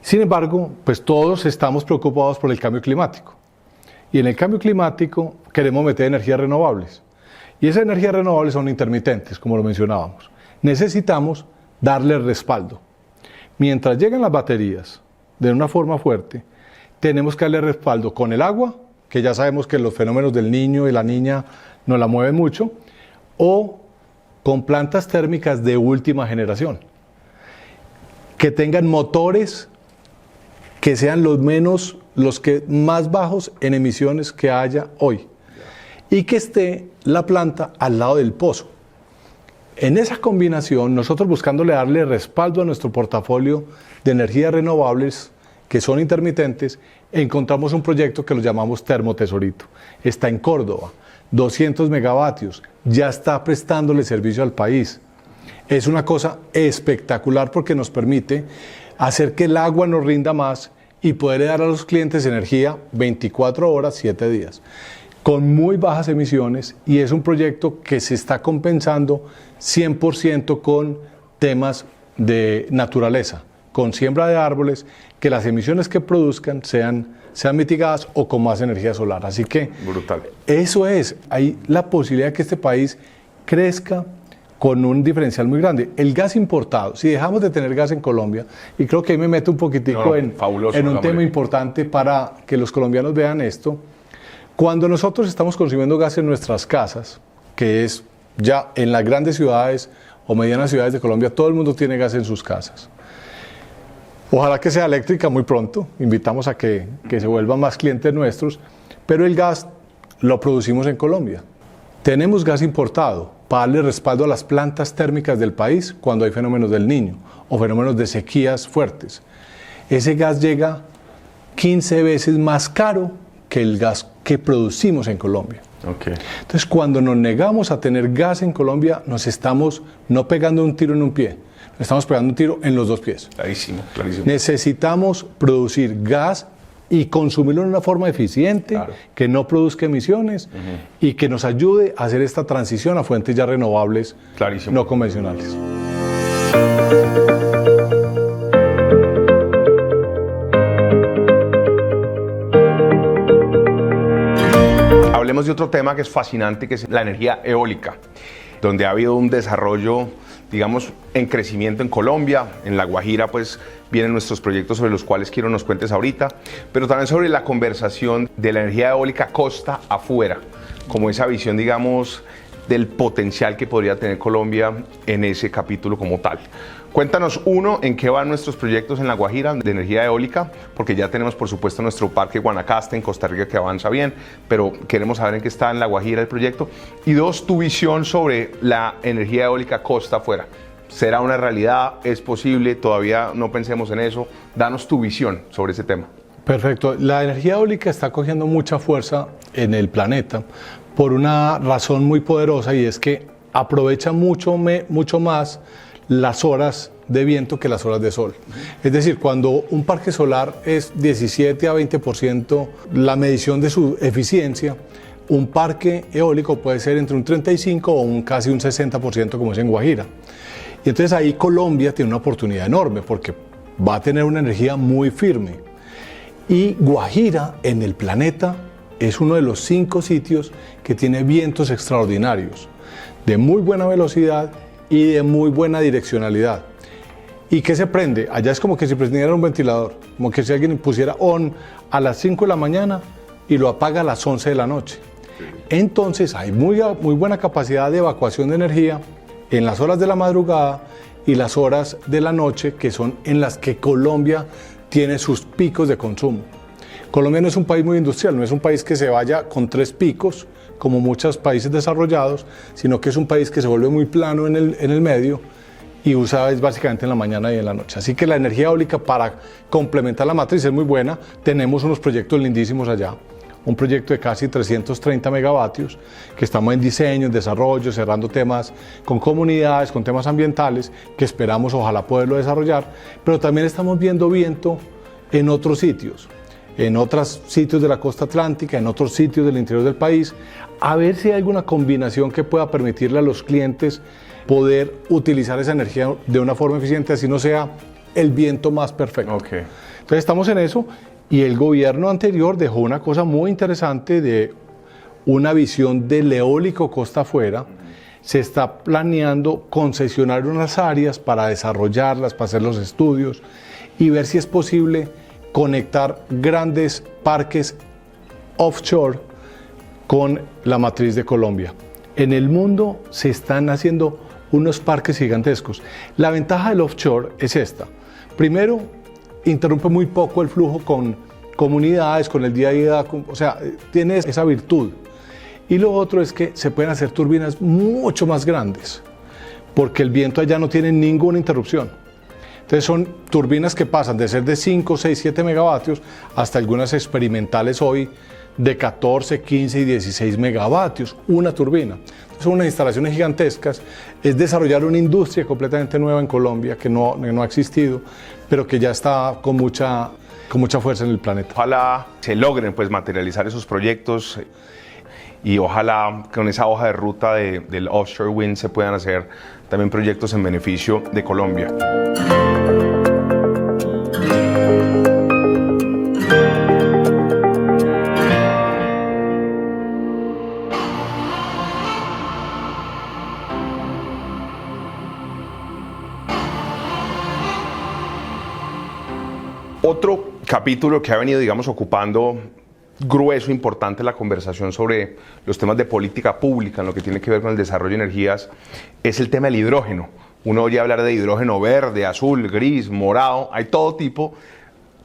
Sin embargo, pues todos estamos preocupados por el cambio climático. Y en el cambio climático queremos meter energías renovables. Y esas energías renovables son intermitentes, como lo mencionábamos. Necesitamos darle respaldo. Mientras llegan las baterías de una forma fuerte, tenemos que darle respaldo con el agua, que ya sabemos que los fenómenos del Niño y la Niña nos la mueven mucho, o con plantas térmicas de última generación, que tengan motores que sean los que más bajos en emisiones que haya hoy, y que esté la planta al lado del pozo. En esa combinación, nosotros buscándole darle respaldo a nuestro portafolio de energías renovables que son intermitentes, encontramos un proyecto que lo llamamos Termotesorito. Está en Córdoba, 200 megavatios, ya está prestándole servicio al país. Es una cosa espectacular porque nos permite hacer que el agua nos rinda más y poder dar a los clientes energía 24 horas, 7 días, con muy bajas emisiones, y es un proyecto que se está compensando 100% con temas de naturaleza, con siembra de árboles, que las emisiones que produzcan sean mitigadas o con más energía solar. Así que brutal. Eso es, hay la posibilidad de que este país crezca con un diferencial muy grande. El gas importado, si dejamos de tener gas en Colombia, y creo que ahí me meto un poquitico en un tema importante para que los colombianos vean esto, cuando nosotros estamos consumiendo gas en nuestras casas, que es ya en las grandes ciudades o medianas ciudades de Colombia, todo el mundo tiene gas en sus casas. Ojalá que sea eléctrica muy pronto, invitamos a que se vuelvan más clientes nuestros, pero el gas lo producimos en Colombia. Tenemos gas importado para darle respaldo a las plantas térmicas del país cuando hay fenómenos del Niño o fenómenos de sequías fuertes. Ese gas llega 15 veces más caro que el gas que producimos en Colombia. Okay. Entonces, cuando nos negamos a tener gas en Colombia, nos estamos no pegando un tiro en un pie, estamos pegando un tiro en los dos pies. Clarísimo, clarísimo. Necesitamos producir gas y consumirlo de una forma eficiente, claro, que no produzca emisiones y que nos ayude a hacer esta transición a fuentes ya renovables, clarísimo, no convencionales. Hablemos de otro tema que es fascinante, que es la energía eólica, donde ha habido un desarrollo, digamos, en crecimiento en Colombia. En La Guajira, pues, vienen nuestros proyectos sobre los cuales quiero nos cuentes ahorita, pero también sobre la conversación de la energía eólica costa afuera, como esa visión, digamos, del potencial que podría tener Colombia en ese capítulo como tal. Cuéntanos, uno, en qué van nuestros proyectos en La Guajira de energía eólica, porque ya tenemos, por supuesto, nuestro parque Guanacaste en Costa Rica que avanza bien, pero queremos saber en qué está en La Guajira el proyecto. Y dos, tu visión sobre la energía eólica costa afuera. ¿Será una realidad? ¿Es posible? Todavía no pensemos en eso. Danos tu visión sobre ese tema. Perfecto. La energía eólica está cogiendo mucha fuerza en el planeta por una razón muy poderosa, y es que aprovecha mucho más las horas de viento que las horas de sol. Es decir, cuando un parque solar es 17 a 20% la medición de su eficiencia, un parque eólico puede ser entre un 35 o casi un 60%, como es en Guajira. Y entonces ahí Colombia tiene una oportunidad enorme porque va a tener una energía muy firme. Y Guajira en el planeta es uno de los 5 sitios que tiene vientos extraordinarios, de muy buena velocidad y de muy buena direccionalidad. ¿Y qué se prende? Allá es como que si prendiera un ventilador, como que si alguien pusiera on a las 5 de la mañana y lo apaga a las 11 de la noche. Entonces hay muy buena capacidad de evacuación de energía en las horas de la madrugada y las horas de la noche, que son en las que Colombia tiene sus picos de consumo. Colombia no es un país muy industrial, no es un país que se vaya con 3 picos, como muchos países desarrollados, sino que es un país que se vuelve muy plano en el medio y usa básicamente en la mañana y en la noche. Así que la energía eólica para complementar la matriz es muy buena. Tenemos unos proyectos lindísimos allá. un proyecto de casi 330 megavatios, que estamos en diseño, en desarrollo, cerrando temas con comunidades, con temas ambientales, que esperamos ojalá poderlo desarrollar, pero también estamos viendo viento en otros sitios de la costa atlántica, en otros sitios del interior del país, a ver si hay alguna combinación que pueda permitirle a los clientes poder utilizar esa energía de una forma eficiente, así no sea el viento más perfecto. Okay. Entonces estamos en eso, y el gobierno anterior dejó una cosa muy interesante de una visión del eólico costa afuera. Se está planeando concesionar unas áreas para desarrollarlas, para hacer los estudios y ver si es posible conectar grandes parques offshore con la matriz de Colombia. En el mundo se están haciendo unos parques gigantescos. La ventaja del offshore es esta. Primero, interrumpe muy poco el flujo con comunidades, con el día a día, o sea, tiene esa virtud. Y lo otro es que se pueden hacer turbinas mucho más grandes, porque el viento allá no tiene ninguna interrupción. Entonces son turbinas que pasan de ser de 5, 6, 7 megavatios hasta algunas experimentales hoy de 14, 15 y 16 megavatios, una turbina. Son unas instalaciones gigantescas, es desarrollar una industria completamente nueva en Colombia que no ha existido, pero que ya está con mucha fuerza en el planeta. Ojalá se logren pues materializar esos proyectos y ojalá con esa hoja de ruta del offshore wind se puedan hacer también proyectos en beneficio de Colombia. Otro capítulo que ha venido, digamos, ocupando grueso, importante la conversación sobre los temas de política pública en lo que tiene que ver con el desarrollo de energías es el tema del hidrógeno. Uno oye hablar de hidrógeno verde, azul, gris, morado, hay todo tipo,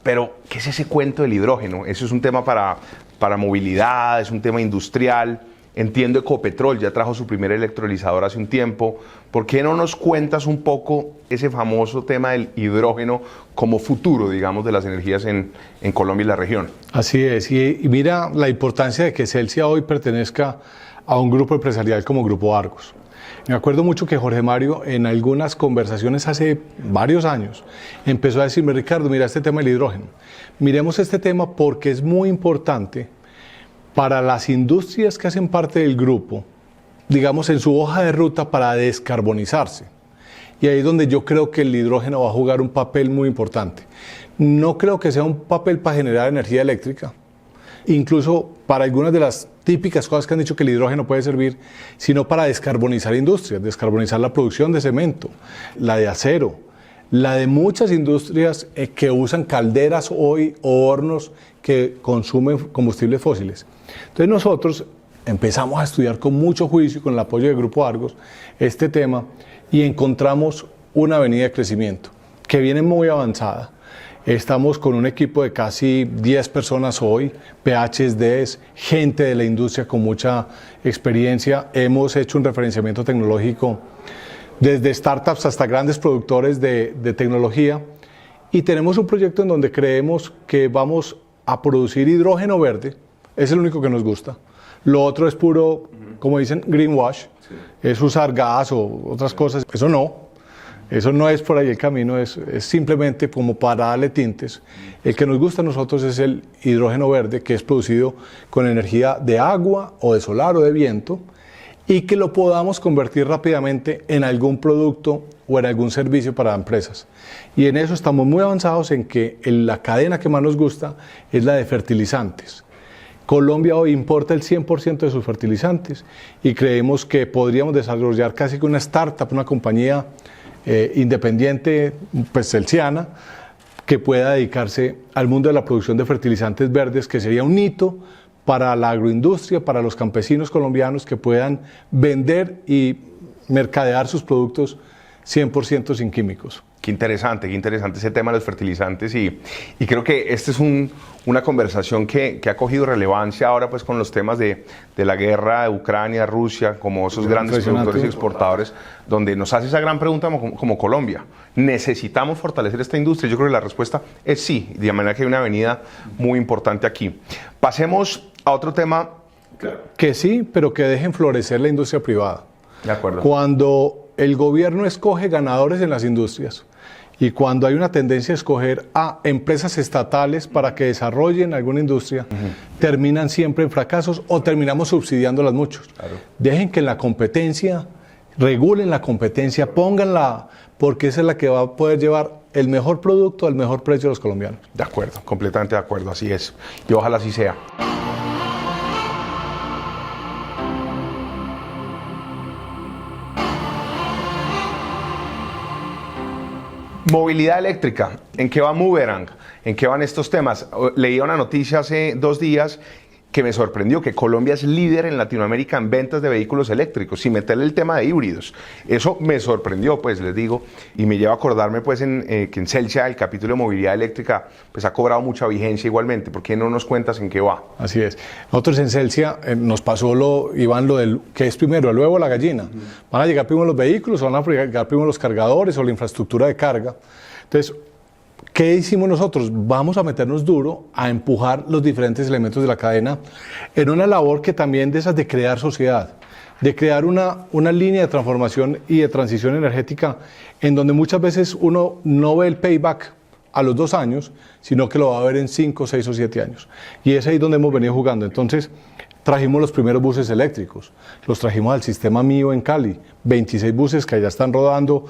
pero ¿qué es ese cuento del hidrógeno? Eso es un tema para movilidad, es un tema industrial. Entiendo Ecopetrol ya trajo su primer electrolizador hace un tiempo. ¿Por qué no nos cuentas un poco ese famoso tema del hidrógeno como futuro, digamos, de las energías en Colombia y la región? Así es, y mira la importancia de que Celsia hoy pertenezca a un grupo empresarial como Grupo Argos. Me acuerdo mucho que Jorge Mario en algunas conversaciones hace varios años empezó a decirme: Ricardo, mira este tema del hidrógeno. Miremos este tema porque es muy importante para las industrias que hacen parte del grupo, digamos en su hoja de ruta para descarbonizarse. Y ahí es donde yo creo que el hidrógeno va a jugar un papel muy importante. No creo que sea un papel para generar energía eléctrica, incluso para algunas de las típicas cosas que han dicho que el hidrógeno puede servir, sino para descarbonizar industrias, descarbonizar la producción de cemento, la de acero, la de muchas industrias que usan calderas hoy o hornos que consumen combustibles fósiles. Entonces nosotros empezamos a estudiar con mucho juicio, con el apoyo del Grupo Argos, este tema y encontramos una avenida de crecimiento que viene muy avanzada. Estamos con un equipo de casi 10 personas hoy, PhDs, gente de la industria con mucha experiencia. Hemos hecho un referenciamiento tecnológico desde startups hasta grandes productores de tecnología y tenemos un proyecto en donde creemos que vamos a producir hidrógeno verde. Es el único que nos gusta. Lo otro es puro, como dicen, greenwash, es usar gas o otras cosas. Eso no es por ahí el camino, es simplemente como para darle tintes. El que nos gusta a nosotros es el hidrógeno verde, que es producido con energía de agua o de solar o de viento, y que lo podamos convertir rápidamente en algún producto o en algún servicio para empresas. Y en eso estamos muy avanzados en que la cadena que más nos gusta es la de fertilizantes. Colombia hoy importa el 100% de sus fertilizantes y creemos que podríamos desarrollar casi que una startup, una compañía independiente, pues celsiana, que pueda dedicarse al mundo de la producción de fertilizantes verdes, que sería un hito para la agroindustria, para los campesinos colombianos que puedan vender y mercadear sus productos 100% sin químicos. Qué interesante ese tema de los fertilizantes y creo que esta es una conversación que ha cogido relevancia ahora pues con los temas de la guerra de Ucrania, Rusia, como esos grandes productores y exportadores, donde nos hace esa gran pregunta como Colombia. ¿Necesitamos fortalecer esta industria? Yo creo que la respuesta es sí, de manera que hay una avenida muy importante aquí. Pasemos A otro tema. Que sí, pero que dejen florecer la industria privada. De acuerdo. Cuando el gobierno escoge ganadores en las industrias y cuando hay una tendencia a escoger a empresas estatales para que desarrollen alguna industria, terminan siempre en fracasos o terminamos subsidiándolas muchos. Claro. Dejen que la competencia, regulen la competencia, pónganla, porque esa es la que va a poder llevar el mejor producto al mejor precio a los colombianos. De acuerdo, completamente de acuerdo, así es. Y ojalá así sea. Movilidad eléctrica, ¿en qué va Moverang? ¿En qué van estos temas? Leía una noticia hace 2 días que me sorprendió, que Colombia es líder en Latinoamérica en ventas de vehículos eléctricos, sin meterle el tema de híbridos. Eso me sorprendió, pues les digo, y me lleva a acordarme pues que en Celsia el capítulo de movilidad eléctrica pues ha cobrado mucha vigencia igualmente. ¿Por qué no nos cuentas en qué va? Así es. Nosotros en Celsia nos pasó Iván, lo del que es primero, el huevo o la gallina. ¿Van a llegar primero los vehículos o van a llegar primero los cargadores o la infraestructura de carga? Entonces, ¿qué hicimos nosotros? Vamos a meternos duro a empujar los diferentes elementos de la cadena en una labor que también de esas de crear sociedad, de crear una línea de transformación y de transición energética en donde muchas veces uno no ve el payback a los 2 años, sino que lo va a ver en 5, 6 o 7 años. Y es ahí donde hemos venido jugando. Entonces, trajimos los primeros buses eléctricos, los trajimos al sistema mío en Cali, 26 buses que ya están rodando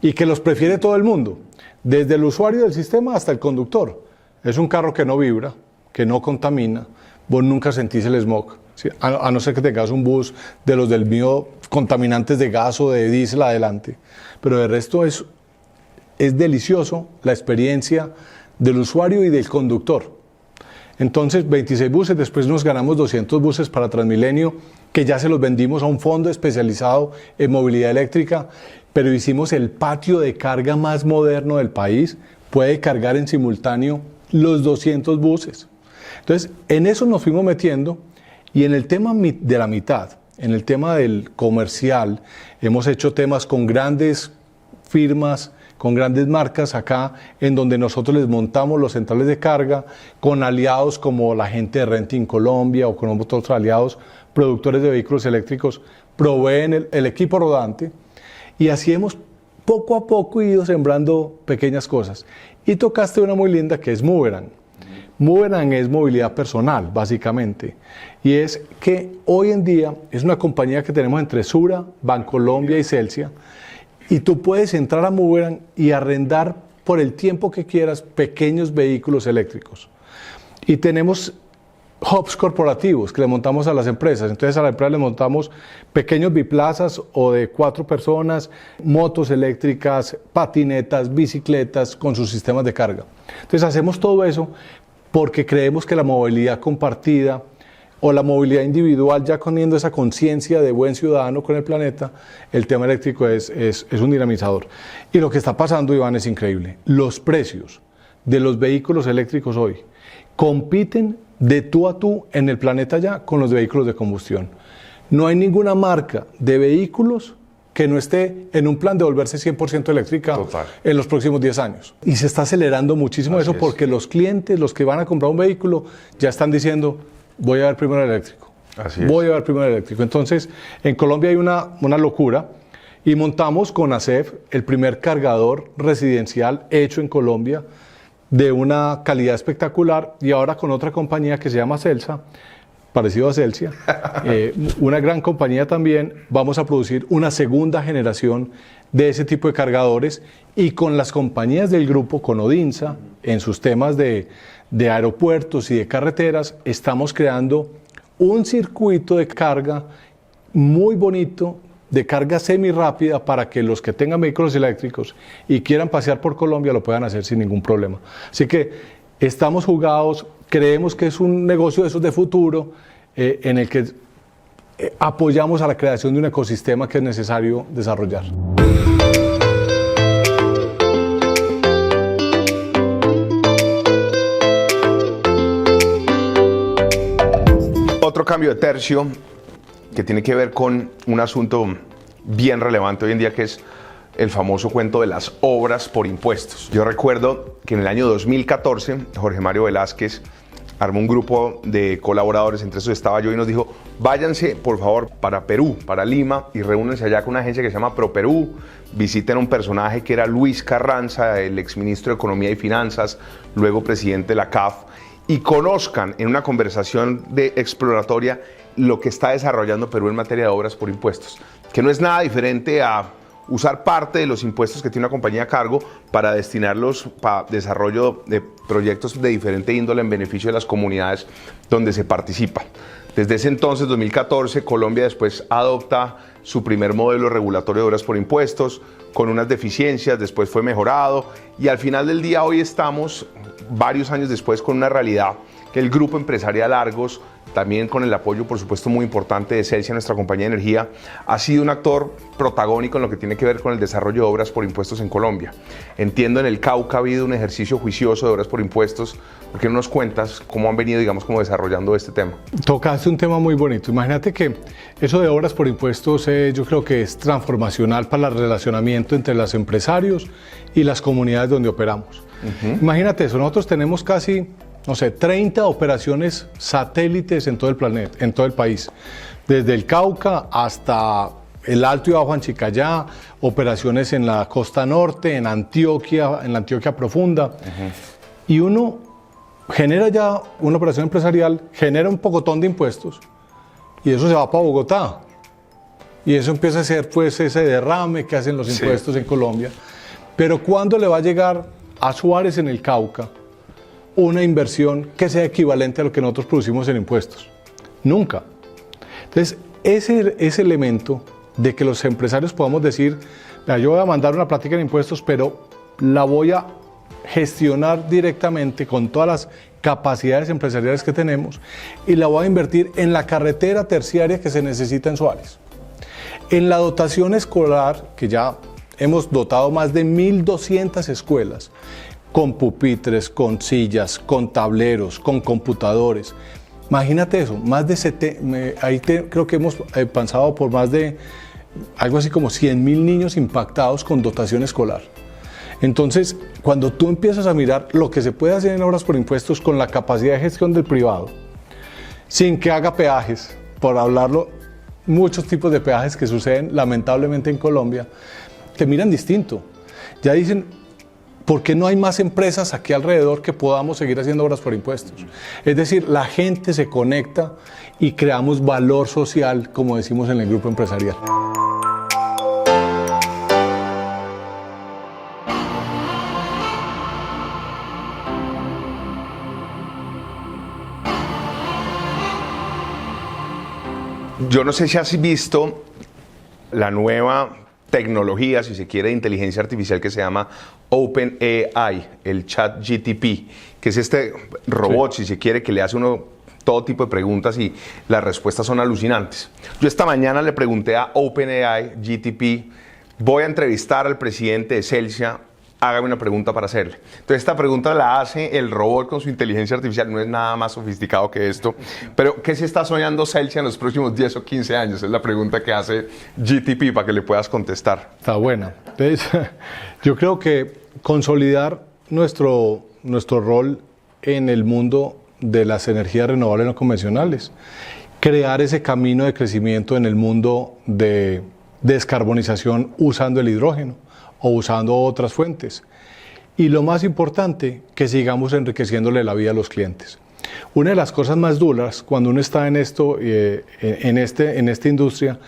y que los prefiere todo el mundo. Desde el usuario del sistema hasta el conductor. Es un carro que no vibra, que no contamina, vos nunca sentís el smog. ¿Sí? A no ser que tengas un bus de los del mío contaminantes de gas o de diésel adelante. Pero de resto es delicioso la experiencia del usuario y del conductor. Entonces 26 buses, después nos ganamos 200 buses para Transmilenio, que ya se los vendimos a un fondo especializado en movilidad eléctrica, pero hicimos el patio de carga más moderno del país, puede cargar en simultáneo los 200 buses. Entonces, en eso nos fuimos metiendo y en el tema de la mitad, en el tema del comercial, hemos hecho temas con grandes firmas, con grandes marcas acá, en donde nosotros les montamos los centrales de carga, con aliados como la gente de Renting Colombia o con otros aliados, productores de vehículos eléctricos, proveen el equipo rodante. Y así hemos poco a poco ido sembrando pequeñas cosas. Y tocaste una muy linda que es Moverang. Moverang es movilidad personal, básicamente. Y es que hoy en día es una compañía que tenemos entre Sura, Bancolombia y Celsia. Y tú puedes entrar a Moverang y arrendar por el tiempo que quieras pequeños vehículos eléctricos. Y tenemos hubs corporativos que le montamos a las empresas. Entonces a la empresa le montamos pequeños biplazas o de 4 personas, motos eléctricas, patinetas, bicicletas con sus sistemas de carga. Entonces hacemos todo eso porque creemos que la movilidad compartida o la movilidad individual, ya teniendo esa conciencia de buen ciudadano con el planeta, el tema eléctrico es un dinamizador. Y lo que está pasando, Iván, es increíble. Los precios de los vehículos eléctricos hoy compiten de tú a tú en el planeta ya con los vehículos de combustión. No hay ninguna marca de vehículos que no esté en un plan de volverse 100% eléctrica en los próximos 10 años. Y se está acelerando muchísimo eso porque los clientes, los que van a comprar un vehículo, ya están diciendo, voy a ver primero el eléctrico. Voy a ver primero el eléctrico. Entonces, en Colombia hay una locura y montamos con ASEF el primer cargador residencial hecho en Colombia de una calidad espectacular y ahora con otra compañía que se llama Celsa, parecido a Celsia, una gran compañía también, vamos a producir una segunda generación de ese tipo de cargadores y con las compañías del grupo, con Odinsa, en sus temas de aeropuertos y de carreteras, estamos creando un circuito de carga muy bonito, de carga semi-rápida para que los que tengan vehículos eléctricos y quieran pasear por Colombia lo puedan hacer sin ningún problema. Así que estamos jugados, creemos que es un negocio de esos de futuro en el que apoyamos a la creación de un ecosistema que es necesario desarrollar. Otro cambio de tercio que tiene que ver con un asunto bien relevante hoy en día, que es el famoso cuento de las obras por impuestos. Yo recuerdo que en el año 2014, Jorge Mario Velázquez armó un grupo de colaboradores, entre esos estaba yo, y nos dijo, váyanse por favor para Perú, para Lima, y reúnense allá con una agencia que se llama ProPerú, visiten a un personaje que era Luis Carranza, el exministro de Economía y Finanzas, luego presidente de la CAF, y conozcan en una conversación exploratoria lo que está desarrollando Perú en materia de obras por impuestos, que no es nada diferente a usar parte de los impuestos que tiene una compañía a cargo para destinarlos para desarrollo de proyectos de diferente índole en beneficio de las comunidades donde se participa. Desde ese entonces, 2014, Colombia después adopta su primer modelo regulatorio de obras por impuestos, con unas deficiencias, después fue mejorado, y al final del día hoy estamos, varios años después, con una realidad que el Grupo Empresarial Argos, también con el apoyo, por supuesto, muy importante de Celsia, nuestra compañía de energía, ha sido un actor protagónico en lo que tiene que ver con el desarrollo de obras por impuestos en Colombia. Entiendo, en el Cauca ha habido un ejercicio juicioso de obras por impuestos. ¿Por qué no nos cuentas cómo han venido, digamos, como desarrollando este tema? Tocaste un tema muy bonito. Imagínate que eso de obras por impuestos yo creo que es transformacional para el relacionamiento entre los empresarios y las comunidades donde operamos. Imagínate eso, nosotros tenemos casi, no sé, 30 operaciones satélites en todo el planeta, en todo el país, desde el Cauca hasta el Alto y Bajo Anchicayá, operaciones en la costa norte, en Antioquia, en la Antioquia profunda, y uno genera ya una operación empresarial, genera un pocotón de impuestos, y eso se va para Bogotá, y eso empieza a ser pues ese derrame que hacen los impuestos en Colombia, pero ¿cuándo le va a llegar a Suárez en el Cauca una inversión que sea equivalente a lo que nosotros producimos en impuestos? Nunca. Entonces, ese elemento de que los empresarios podamos decir, yo voy a mandar una plática en impuestos, pero la voy a gestionar directamente con todas las capacidades empresariales que tenemos y la voy a invertir en la carretera terciaria que se necesita en Suárez. En la dotación escolar, que ya hemos dotado más de 1.200 escuelas, con pupitres, con sillas, con tableros, con computadores. Imagínate eso, creo que hemos pasado por más de algo así como 100.000 niños impactados con dotación escolar. Entonces, cuando tú empiezas a mirar lo que se puede hacer en obras por impuestos con la capacidad de gestión del privado, sin que haga peajes, por hablarlo, muchos tipos de peajes que suceden lamentablemente en Colombia, te miran distinto. Ya dicen, ¿por qué no hay más empresas aquí alrededor que podamos seguir haciendo obras por impuestos? Es decir, la gente se conecta y creamos valor social, como decimos en el grupo empresarial. Yo no sé si has visto la nueva tecnología, si se quiere, de inteligencia artificial que se llama OpenAI, el ChatGPT, que es este robot, si se quiere, que le hace uno todo tipo de preguntas y las respuestas son alucinantes. Yo esta mañana le pregunté a OpenAI GTP, voy a entrevistar al presidente de Celsia, hágame una pregunta para hacerle. Entonces esta pregunta la hace el robot con su inteligencia artificial, no es nada más sofisticado que esto, pero ¿qué se está soñando Celsia en los próximos 10 o 15 años? Es la pregunta que hace GTP para que le puedas contestar. Está buena. Entonces, yo creo que consolidar nuestro rol en el mundo de las energías renovables no convencionales, crear ese camino de crecimiento en el mundo de descarbonización usando el hidrógeno o usando otras fuentes. Y lo más importante, que sigamos enriqueciéndole la vida a los clientes. Una de las cosas más duras cuando uno está en esto, en esta industria,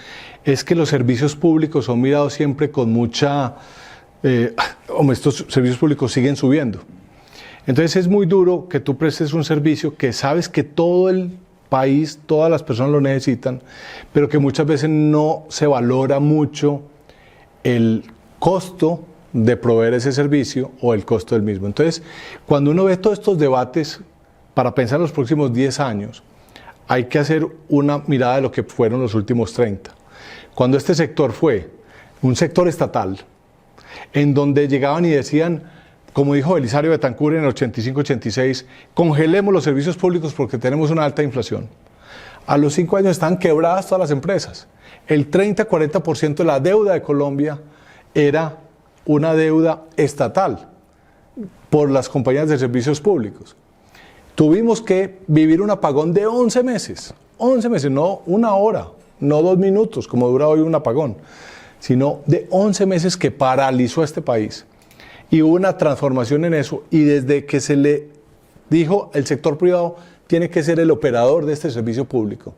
es que los servicios públicos son mirados siempre con mucha... estos servicios públicos siguen subiendo. Entonces es muy duro que tú prestes un servicio que sabes que todo el país, todas las personas lo necesitan, pero que muchas veces no se valora mucho el costo de proveer ese servicio o el costo del mismo. Entonces, cuando uno ve todos estos debates para pensar en los próximos 10 años, hay que hacer una mirada de lo que fueron los últimos 30. Cuando este sector fue un sector estatal, en donde llegaban y decían, como dijo Belisario Betancur en el 85-86, congelemos los servicios públicos porque tenemos una alta inflación. A los 5 años están quebradas todas las empresas. El 30-40% de la deuda de Colombia era una deuda estatal por las compañías de servicios públicos. Tuvimos que vivir un apagón de 11 meses. 11 meses, no una hora, no 2 minutos, como dura hoy un apagón, sino de 11 meses que paralizó a este país. Y hubo una transformación en eso, y desde que se le dijo el sector privado tiene que ser el operador de este servicio público.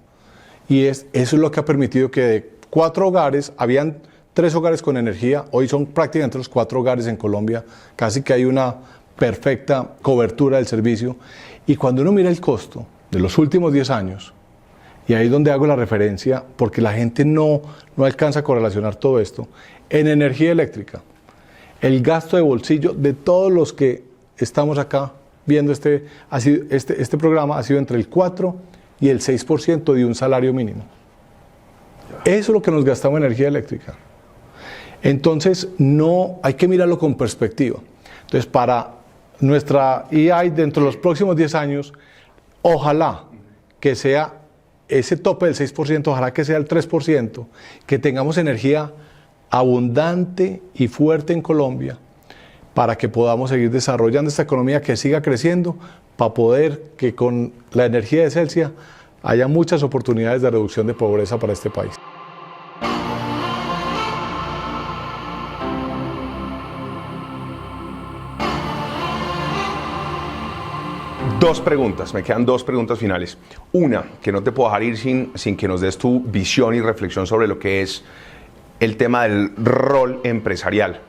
Y eso es lo que ha permitido que de 4 hogares, habían 3 hogares con energía, hoy son prácticamente los 4 hogares en Colombia, casi que hay una perfecta cobertura del servicio. Y cuando uno mira el costo de los últimos 10 años, y ahí es donde hago la referencia, porque la gente no alcanza a correlacionar todo esto, en energía eléctrica, el gasto de bolsillo de todos los que estamos acá viendo este programa ha sido entre el 4 y el 6% de un salario mínimo. Eso es lo que nos gastamos en energía eléctrica. Entonces, no hay que mirarlo con perspectiva. Entonces, para nuestra EI dentro de los próximos 10 años, ojalá que sea ese tope del 6%, ojalá que sea el 3%, que tengamos energía abundante y fuerte en Colombia para que podamos seguir desarrollando esta economía que siga creciendo, para poder que con la energía de Celsia haya muchas oportunidades de reducción de pobreza para este país. Dos preguntas, me quedan 2 preguntas finales. Una, que no te puedo dejar ir sin que nos des tu visión y reflexión sobre lo que es el tema del rol empresarial.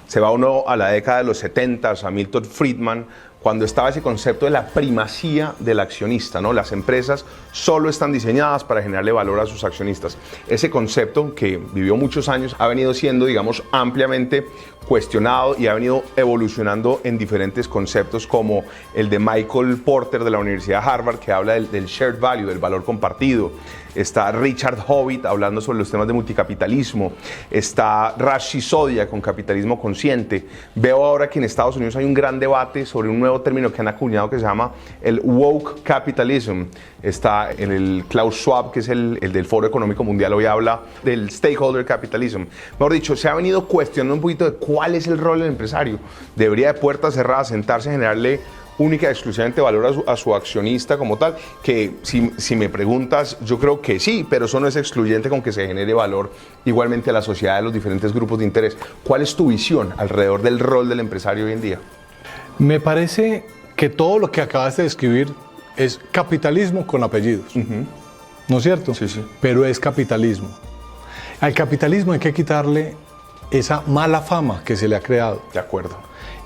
Se va uno a la década de los 70, a Milton Friedman, cuando estaba ese concepto de la primacía del accionista, ¿no? Las empresas solo están diseñadas para generarle valor a sus accionistas. Ese concepto, que vivió muchos años, ha venido siendo, digamos, ampliamente cuestionado y ha venido evolucionando en diferentes conceptos, como el de Michael Porter de la Universidad de Harvard, que habla del shared value, del valor compartido. Está Richard Howitt hablando sobre los temas de multicapitalismo. Está Raj Sisodia con capitalismo consciente. Veo ahora que en Estados Unidos hay un gran debate sobre un nuevo término que han acuñado que se llama el woke capitalism. Está en el Klaus Schwab, que es el del Foro Económico Mundial, hoy habla del stakeholder capitalism. Mejor dicho, se ha venido cuestionando un poquito de cuál es el rol del empresario. Debería de puertas cerradas sentarse a generarle única y exclusivamente valor a su accionista como tal, que si me preguntas, yo creo que sí, pero eso no es excluyente con que se genere valor igualmente a la sociedad de los diferentes grupos de interés. ¿Cuál es tu visión alrededor del rol del empresario hoy en día? Me parece que todo lo que acabas de describir es capitalismo con apellidos, ¿no es cierto? Sí, sí. Pero es capitalismo. Al capitalismo hay que quitarle esa mala fama que se le ha creado. De acuerdo.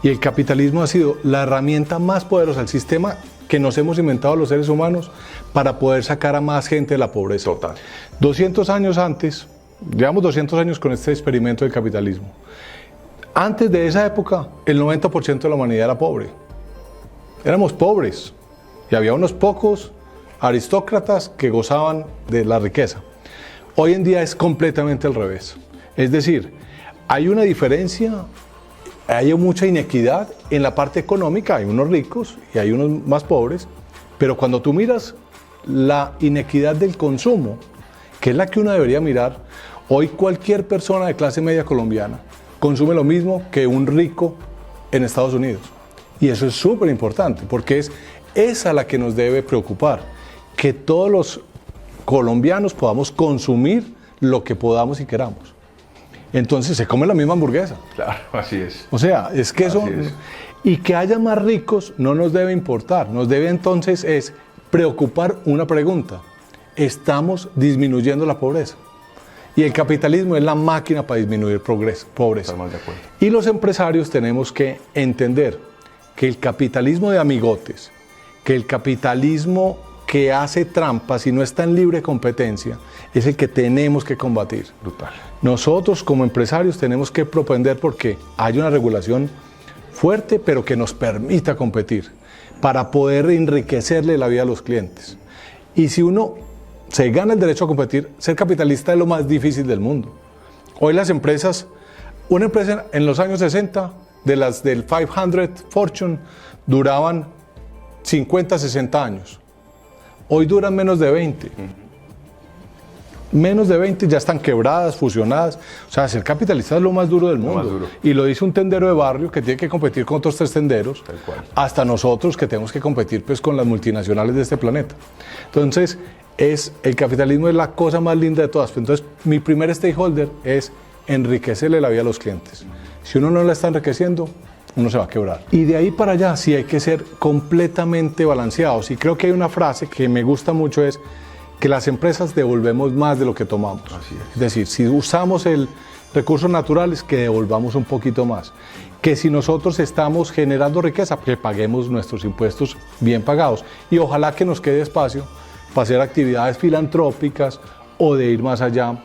Y el capitalismo ha sido la herramienta más poderosa, el sistema que nos hemos inventado los seres humanos para poder sacar a más gente de la pobreza. Total. 200 años antes, llevamos 200 años con este experimento del capitalismo. Antes de esa época, el 90% de la humanidad era pobre. Éramos pobres y había unos pocos aristócratas que gozaban de la riqueza. Hoy en día es completamente al revés. Es decir, hay una diferencia, hay mucha inequidad en la parte económica, hay unos ricos y hay unos más pobres, pero cuando tú miras la inequidad del consumo, que es la que uno debería mirar, hoy cualquier persona de clase media colombiana consume lo mismo que un rico en Estados Unidos. Y eso es súper importante, porque es esa la que nos debe preocupar, que todos los colombianos podamos consumir lo que podamos y queramos. Entonces se come la misma hamburguesa. Claro, así es. O sea, es que eso... Es. Y que haya más ricos no nos debe importar, nos debe entonces es preocupar una pregunta. ¿Estamos disminuyendo la pobreza? Y el capitalismo es la máquina para disminuir pobreza. Estamos de acuerdo. Y los empresarios tenemos que entender que el capitalismo de amigotes, que el capitalismo que hace trampas y no está en libre competencia, es el que tenemos que combatir. Brutal. Nosotros como empresarios tenemos que propender porque hay una regulación fuerte, pero que nos permita competir para poder enriquecerle la vida a los clientes. Y si uno se gana el derecho a competir, ser capitalista es lo más difícil del mundo. Hoy las empresas, una empresa en los años 60, de las del 500 Fortune, duraban 50, 60 años. Hoy duran menos de 20. menos de 20 ya están quebradas, fusionadas. O sea, ser capitalista es lo más duro del mundo. más duro. Y lo dice un tendero de barrio que tiene que competir con otros 3 tenderos, Tal cual. hasta nosotros que tenemos que competir pues, con las multinacionales de este planeta. Entonces, el capitalismo es la cosa más linda de todas. Entonces, mi primer stakeholder es enriquecerle la vida a los clientes. Si uno no la está enriqueciendo, uno se va a quebrar. Y de ahí para allá sí hay que ser completamente balanceados. Y creo que hay una frase que me gusta mucho, es que las empresas devolvemos más de lo que tomamos. Así es. Es decir, si usamos el recursos naturales, que devolvamos un poquito más. Que si nosotros estamos generando riqueza, que paguemos nuestros impuestos bien pagados. Y ojalá que nos quede espacio para hacer actividades filantrópicas o de ir más allá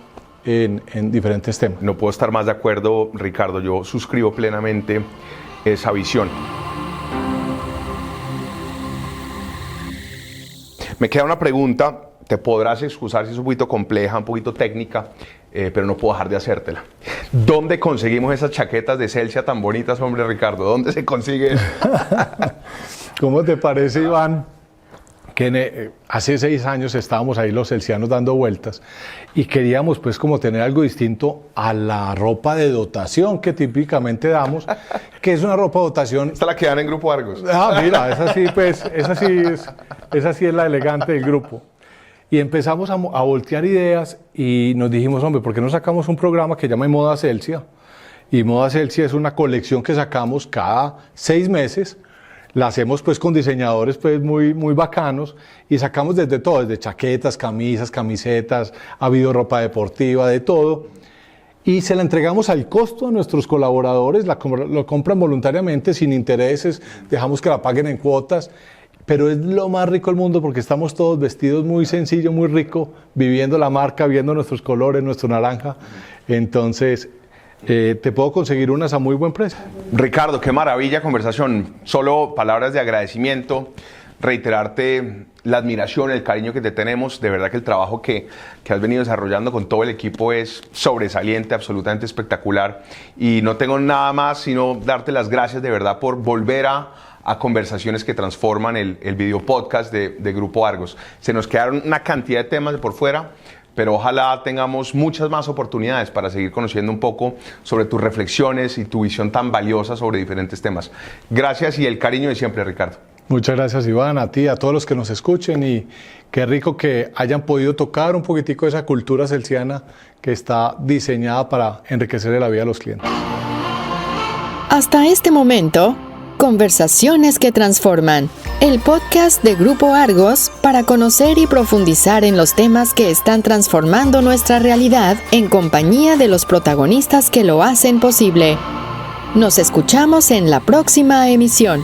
en diferentes temas. No puedo estar más de acuerdo, Ricardo. Yo suscribo plenamente esa visión. Me queda una pregunta, te podrás excusar si es un poquito compleja, un poquito técnica, pero no puedo dejar de hacértela. ¿Dónde conseguimos esas chaquetas de Celsia tan bonitas, hombre, Ricardo? ¿Dónde se consiguen? ¿Cómo te parece, Iván? Que hace 6 años estábamos ahí los celsianos dando vueltas y queríamos pues como tener algo distinto a la ropa de dotación que típicamente damos, que es una ropa de dotación. Esta la que dan en Grupo Argos. Mira, esa sí es la elegante del grupo. Y empezamos a voltear ideas y nos dijimos, hombre, ¿por qué no sacamos un programa que se llama Moda Celsia? Y Moda Celsia es una colección que sacamos cada 6 meses. La hacemos pues con diseñadores pues muy bacanos y sacamos desde todo, desde chaquetas, camisas, camisetas, ha habido ropa deportiva, de todo. Y se la entregamos al costo a nuestros colaboradores, lo compran voluntariamente, sin intereses, dejamos que la paguen en cuotas. Pero es lo más rico del mundo porque estamos todos vestidos muy sencillo, muy rico, viviendo la marca, viendo nuestros colores, nuestro naranja. Entonces, te puedo conseguir unas a muy buen precio. Ricardo, qué maravilla conversación. Solo palabras de agradecimiento, reiterarte la admiración, el cariño que te tenemos. De verdad que el trabajo que has venido desarrollando con todo el equipo es sobresaliente, absolutamente espectacular. Y no tengo nada más sino darte las gracias de verdad por volver a conversaciones que transforman el video podcast de Grupo Argos. Se nos quedaron una cantidad de temas de por fuera, pero ojalá tengamos muchas más oportunidades para seguir conociendo un poco sobre tus reflexiones y tu visión tan valiosa sobre diferentes temas. Gracias y el cariño de siempre, Ricardo. Muchas gracias, Iván, a ti, a todos los que nos escuchen, y qué rico que hayan podido tocar un poquitico de esa cultura celsiana que está diseñada para enriquecer la vida de los clientes. Hasta este momento, Conversaciones que Transforman, el podcast de Grupo Argos para conocer y profundizar en los temas que están transformando nuestra realidad en compañía de los protagonistas que lo hacen posible. Nos escuchamos en la próxima emisión.